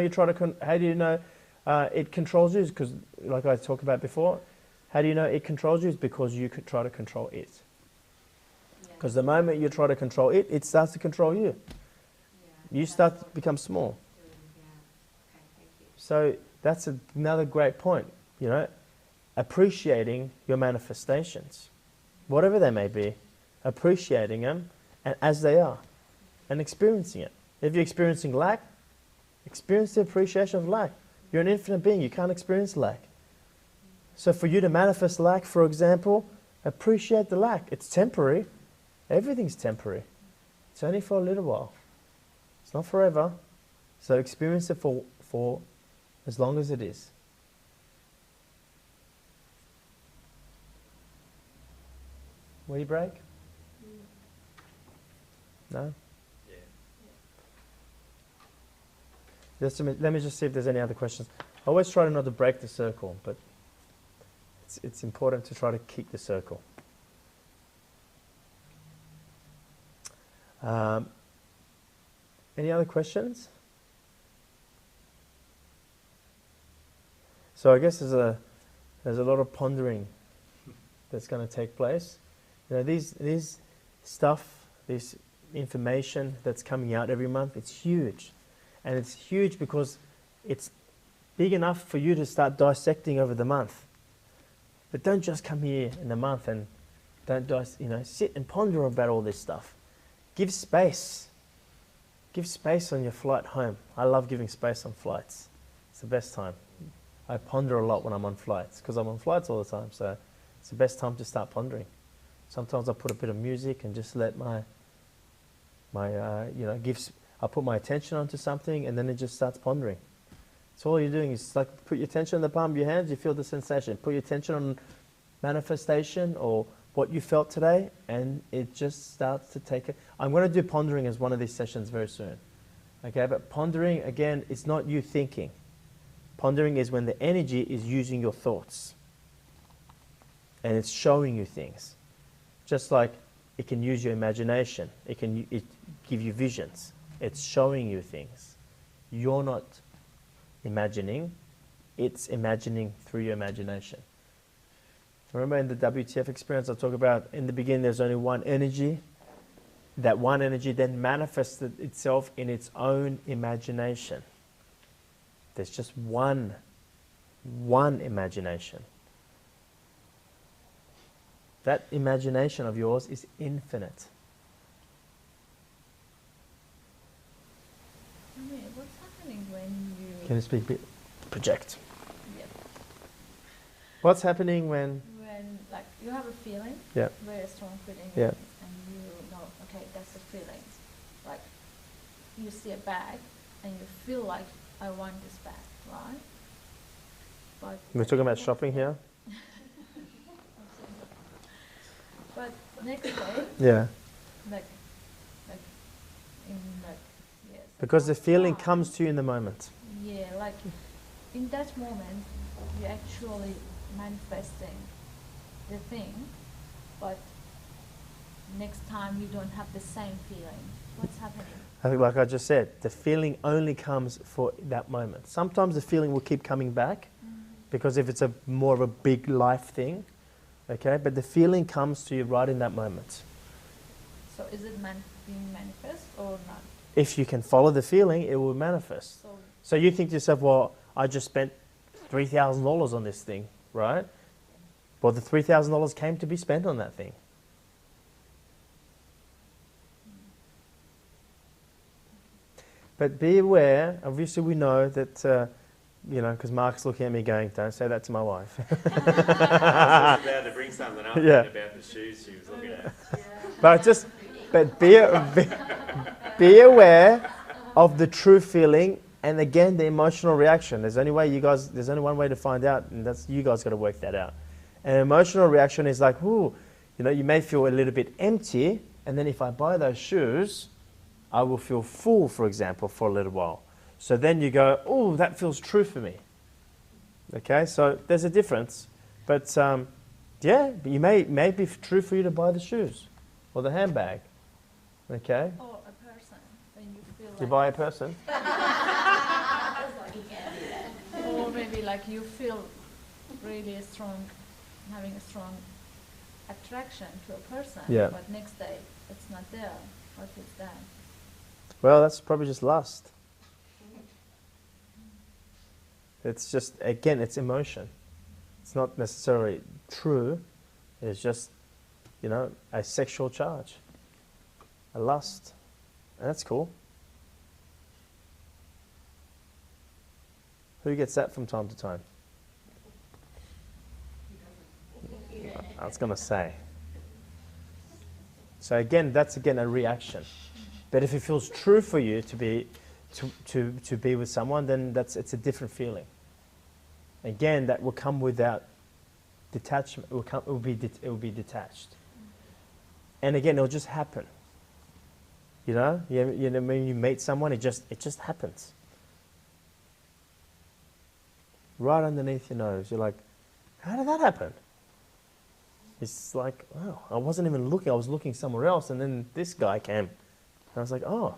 it controls you? Because, like I talked about before, how do you know it controls you? It's because you could try to control it. Because the moment you try to control it, it starts to control you. You start to become small. So that's another great point, appreciating your manifestations, whatever they may be, appreciating them and as they are and experiencing it. If you're experiencing lack, experience the appreciation of lack. You're an infinite being, you can't experience lack. So for you to manifest lack, for example, appreciate the lack. It's temporary. Everything's temporary. It's only for a little while. It's not forever. So experience it for as long as it is. Will you break? No? Yeah. Let me just see if there's any other questions. I always try not to break the circle, but it's important to try to keep the circle. Any other questions? So I guess there's a lot of pondering that's going to take place. These stuff, this information that's coming out every month, it's huge. And it's huge because it's big enough for you to start dissecting over the month. But don't just come here in the month and don't sit and ponder about all this stuff. Give space. Give space on your flight home. I love giving space on flights. It's the best time. I ponder a lot when I'm on flights because I'm on flights all the time. So it's the best time to start pondering. Sometimes I put a bit of music and just let I put my attention onto something and then it just starts pondering. So all you're doing is like put your attention on the palm of your hands, you feel the sensation. Put your attention on manifestation or what you felt today and it just starts to take it. I'm going to do pondering as one of these sessions very soon. Okay, but pondering, again, it's not you thinking. Pondering is when the energy is using your thoughts and it's showing you things. Just like it can use your imagination. It give you visions. It's showing you things. You're not imagining. It's imagining through your imagination. Remember in the WTF experience I talk about in the beginning there's only one energy. That one energy then manifested itself in its own imagination. There's just one imagination. That imagination of yours is infinite. Amir, what's happening when you... Can you speak a bit? Project. Yeah. What's happening when... When, like, you have a feeling, yeah, very strong feeling, yeah, and you know, okay, that's the feeling. Like, you see a bag, and you feel like, I want this bag, right? But we're talking about shopping here? But next day, yeah, like in like, yes. because the feeling comes to you in the moment. Yeah, like in that moment, you're actually manifesting the thing, but next time you don't have the same feeling. What's happening? I think, like I just said, the feeling only comes for that moment. Sometimes the feeling will keep coming back, because if it's more of a big life thing, okay, but the feeling comes to you right in that moment. So is it being manifest or not? If you can follow the feeling, it will manifest. So you think to yourself, well, I just spent $3,000 on this thing, right? Well, the $3,000 came to be spent on that thing. But be aware, obviously we know that, because Mark's looking at me going, don't say that to my wife. I was just about to bring something up about the shoes she was looking at. But be aware of the true feeling, and again, the emotional reaction. There's only one way to find out, and that's you guys got to work that out. An emotional reaction is like, ooh, you may feel a little bit empty, and then if I buy those shoes, I will feel full, for example, for a little while. So then you go, oh, that feels true for me. Okay, so there's a difference. But but you may be true for you to buy the shoes or the handbag. Okay? Or a person, when you feel like... You buy a person? Or maybe like you feel really having a strong attraction to a person, but next day it's not there. What is that? Well, that's probably just lust. It's just, again, it's emotion. It's not necessarily true. It's just, a sexual charge, a lust. And that's cool. Who gets that from time to time? I was going to say. So again, that's a reaction. But if it feels true for you to be with someone, then it's a different feeling. Again, that will come without detachment. It will be detached. And again, it'll just happen. When you meet someone, it just happens. Right underneath your nose, you're like, how did that happen? It's like, oh, I wasn't even looking. I was looking somewhere else, and then this guy came. And I was like, oh,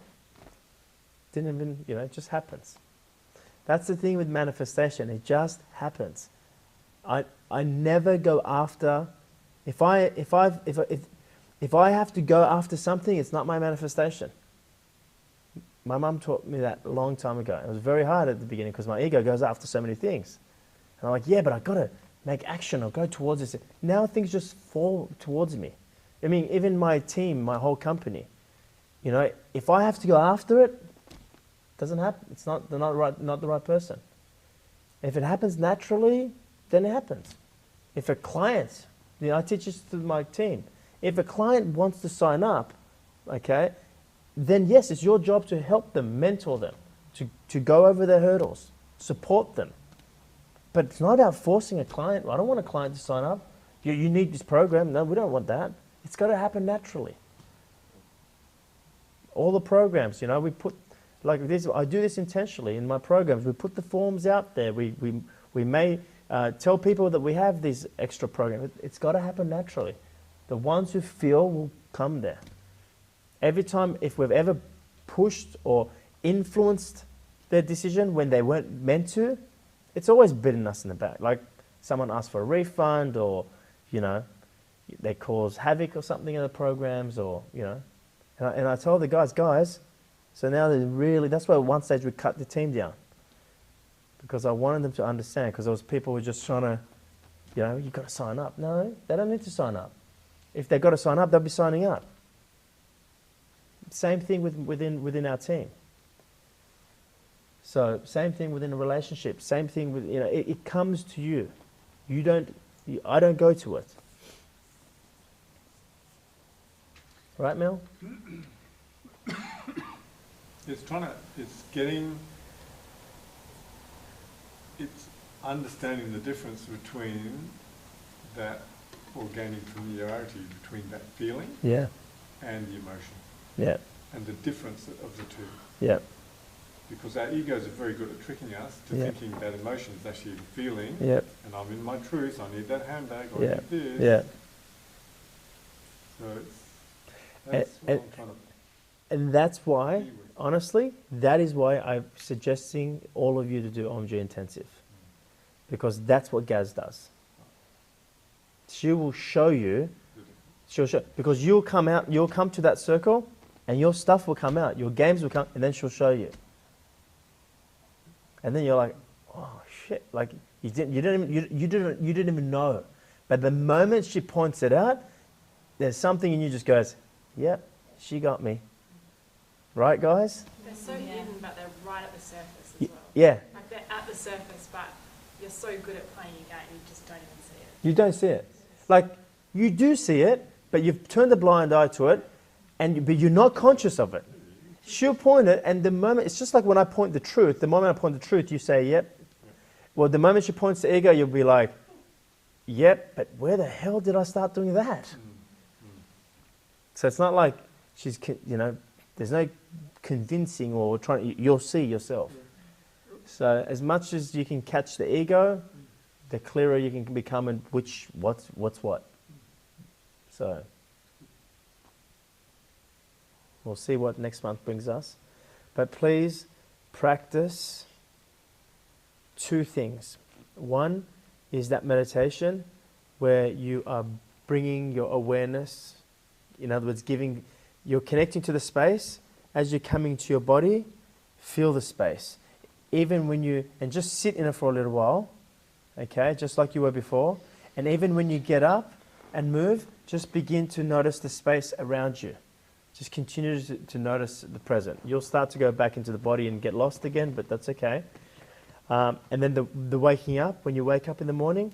didn't even, it just happens. That's the thing with manifestation. It just happens. I never go after. If I have to go after something, it's not my manifestation. My mum taught me that a long time ago. It was very hard at the beginning because my ego goes after so many things. And I'm like, yeah, but I've got to make action or go towards this. Now things just fall towards me. I mean, even my team, my whole company, if I have to go after it, doesn't happen. They're not the right person. If it happens naturally, then it happens. If a client, I teach this to my team. If a client wants to sign up, okay, then yes, it's your job to help them, mentor them, to go over their hurdles, support them. But it's not about forcing a client. I don't want a client to sign up. You need this program. No, we don't want that. It's got to happen naturally. All the programs, we put, like this, I do this intentionally in my programs. We put the forms out there. We may tell people that we have these extra programs. It's got to happen naturally. The ones who feel will come there. Every time, if we've ever pushed or influenced their decision when they weren't meant to, it's always bitten us in the back. Like someone asks for a refund, or, they cause havoc or something in the programs, or, And I told the guys, so now that's why at one stage we cut the team down. Because I wanted them to understand, because there was people who were just trying to, you've got to sign up. No, they don't need to sign up. If they've got to sign up, they'll be signing up. Same thing within our team. So same thing within a relationship. Same thing with, it comes to you. I don't go to it. Right, Mel? It's understanding the difference between that organic familiarity, between that feeling and the emotion. Yeah. And the difference of the two. Yeah. Because our egos are very good at tricking us to thinking that emotion is actually a feeling. Yeah. And I'm in my truth, I need that handbag, I need this. Yeah. So that's what I'm trying to... And that's why, honestly, that is why I'm suggesting all of you to do OMG Intensive. Because that's what Gaz does. She will show you, because you'll come to that circle, and your stuff will come out, your games will come, and then she'll show you. And then you're like, oh shit, like you didn't even know. But the moment she points it out, there's something in you just goes, yep, she got me. Right, guys? They're so hidden, but they're right at the surface as well. Yeah. Like they're at the surface, but you're so good at playing your game, you just don't even see it. You don't see it. Like, you do see it, but you've turned a blind eye to it, but you're not conscious of it. She'll point it, and the moment, it's just like when I point the truth, the moment I point the truth, you say, yep. Well, the moment she points the ego, you'll be like, yep, but where the hell did I start doing that? So it's not like she's, there's no convincing or trying, you'll see yourself. So as much as you can catch the ego, the clearer you can become in what's what. So we'll see what next month brings us. But please practice 2 things. One is that meditation where you are bringing your awareness, in other words, you're connecting to the space. As you're coming to your body, feel the space. Even when and just sit in it for a little while, okay, just like you were before. And even when you get up and move, just begin to notice the space around you. Just continue to notice the present. You'll start to go back into the body and get lost again, but that's okay. And then the waking up, when you wake up in the morning,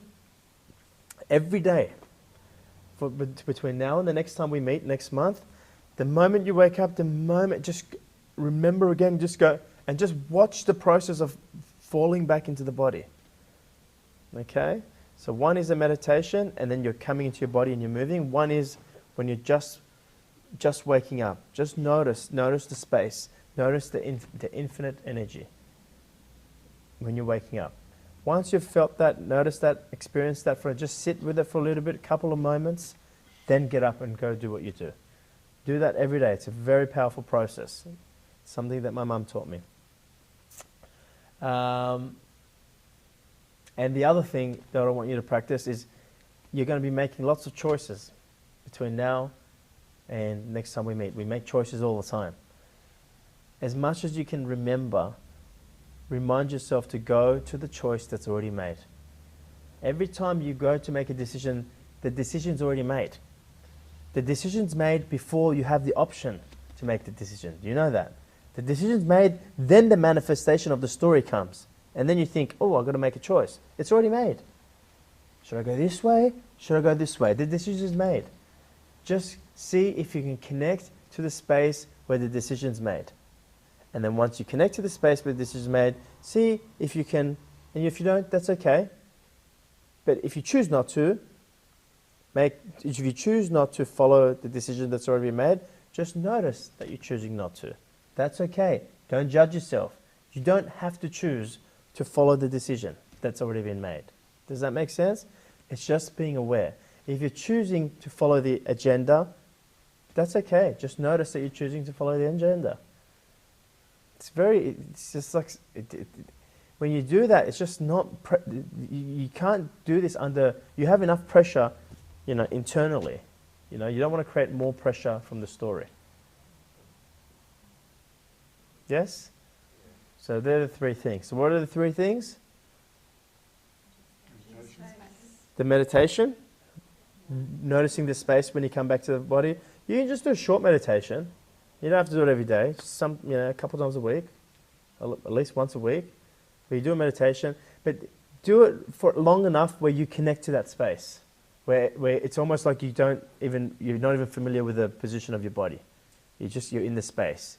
every day, between now and the next time we meet next month, the moment you wake up, just remember again, just go and just watch the process of falling back into the body. Okay? So one is a meditation, and then you're coming into your body and you're moving. One is when you're just waking up. Just notice the space. Notice the infinite energy when you're waking up. Once you've felt that, notice that, experience that, just sit with it for a little bit, a couple of moments, then get up and go do what you do. Do that every day. It's a very powerful process. Something that my mum taught me. And the other thing that I want you to practice is you're going to be making lots of choices between now and next time we meet. We make choices all the time. As much as you can remember, remind yourself to go to the choice that's already made. Every time you go to make a decision, the decision's already made. The decision's made before you have the option to make the decision. Do you know that? The decision's made, then the manifestation of the story comes. And then you think, oh, I've got to make a choice. It's already made. Should I go this way? Should I go this way? The decision's made. Just see if you can connect to the space where the decision's made. And then once you connect to the space where the decision's made, see if you can, and if you don't, that's okay. But if you choose not to, if you choose not to follow the decision that's already been made, just notice that you're choosing not to. That's okay. Don't judge yourself. You don't have to choose to follow the decision that's already been made. Does that make sense? It's just being aware. If you're choosing to follow the agenda, that's okay. Just notice that you're choosing to follow the agenda. It's just like, when you do that, it's just not, you can't do this you have enough pressure, internally. You don't want to create more pressure from the story. Yes? So they're the 3 things. So what are the 3 things? The meditation, noticing the space when you come back to the body. You can just do a short meditation. You don't have to do it every day. Just a couple times a week, at least once a week, where you do a meditation. But do it for long enough where you connect to that space, where it's almost like you're not even familiar with the position of your body. You're in the space,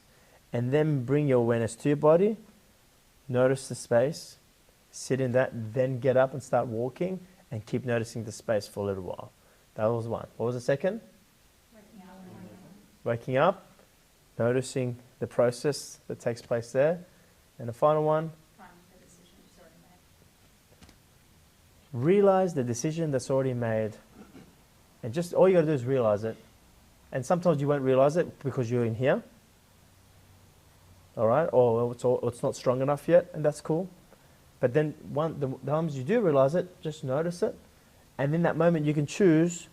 and then bring your awareness to your body. Notice the space, sit in that, then get up and start walking, and keep noticing the space for a little while. That was one. What was the second? Waking up, noticing the process that takes place there. And the final one? Realize the decision that's already made. And just all you got to do is realize it. And sometimes you won't realize it because you're in here. All right? Or it's not strong enough yet, and that's cool. But then the times you do realize it, just notice it. And in that moment, you can choose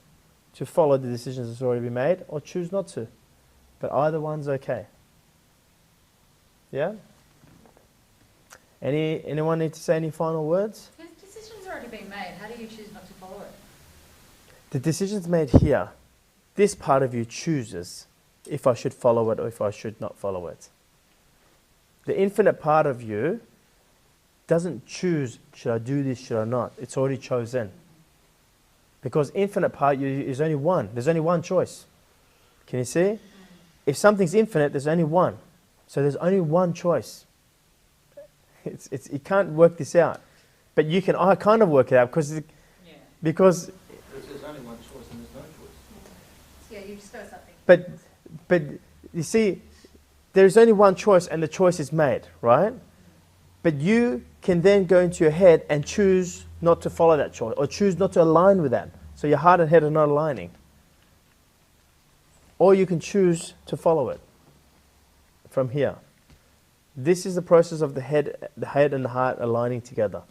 to follow the decisions that's already been made or choose not to. But either one's okay. Yeah? Anyone need to say any final words? The decision's already been made. How do you choose not to follow it? The decision's made here. This part of you chooses if I should follow it or if I should not follow it. The infinite part of you doesn't choose, should I do this, should I not? It's already chosen. Because infinite part is only one. There's only one choice. Can you see? If something's infinite, there's only one. So there's only one choice. You can't work this out. But I kind of work it out because There's only one choice and there's no choice. Yeah, you just go something. But you see, there's only one choice and the choice is made, right? But you can then go into your head and choose not to follow that choice or choose not to align with that. So your heart and head are not aligning. Or you can choose to follow it from here. This is the process of the head and the heart aligning together.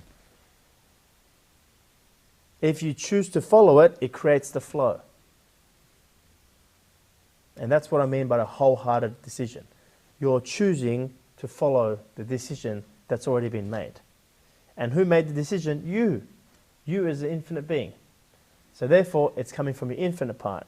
If you choose to follow it, it creates the flow. And that's what I mean by a wholehearted decision. You're choosing to follow the decision that's already been made. And who made the decision? You. You as the infinite being. So therefore, it's coming from your infinite part.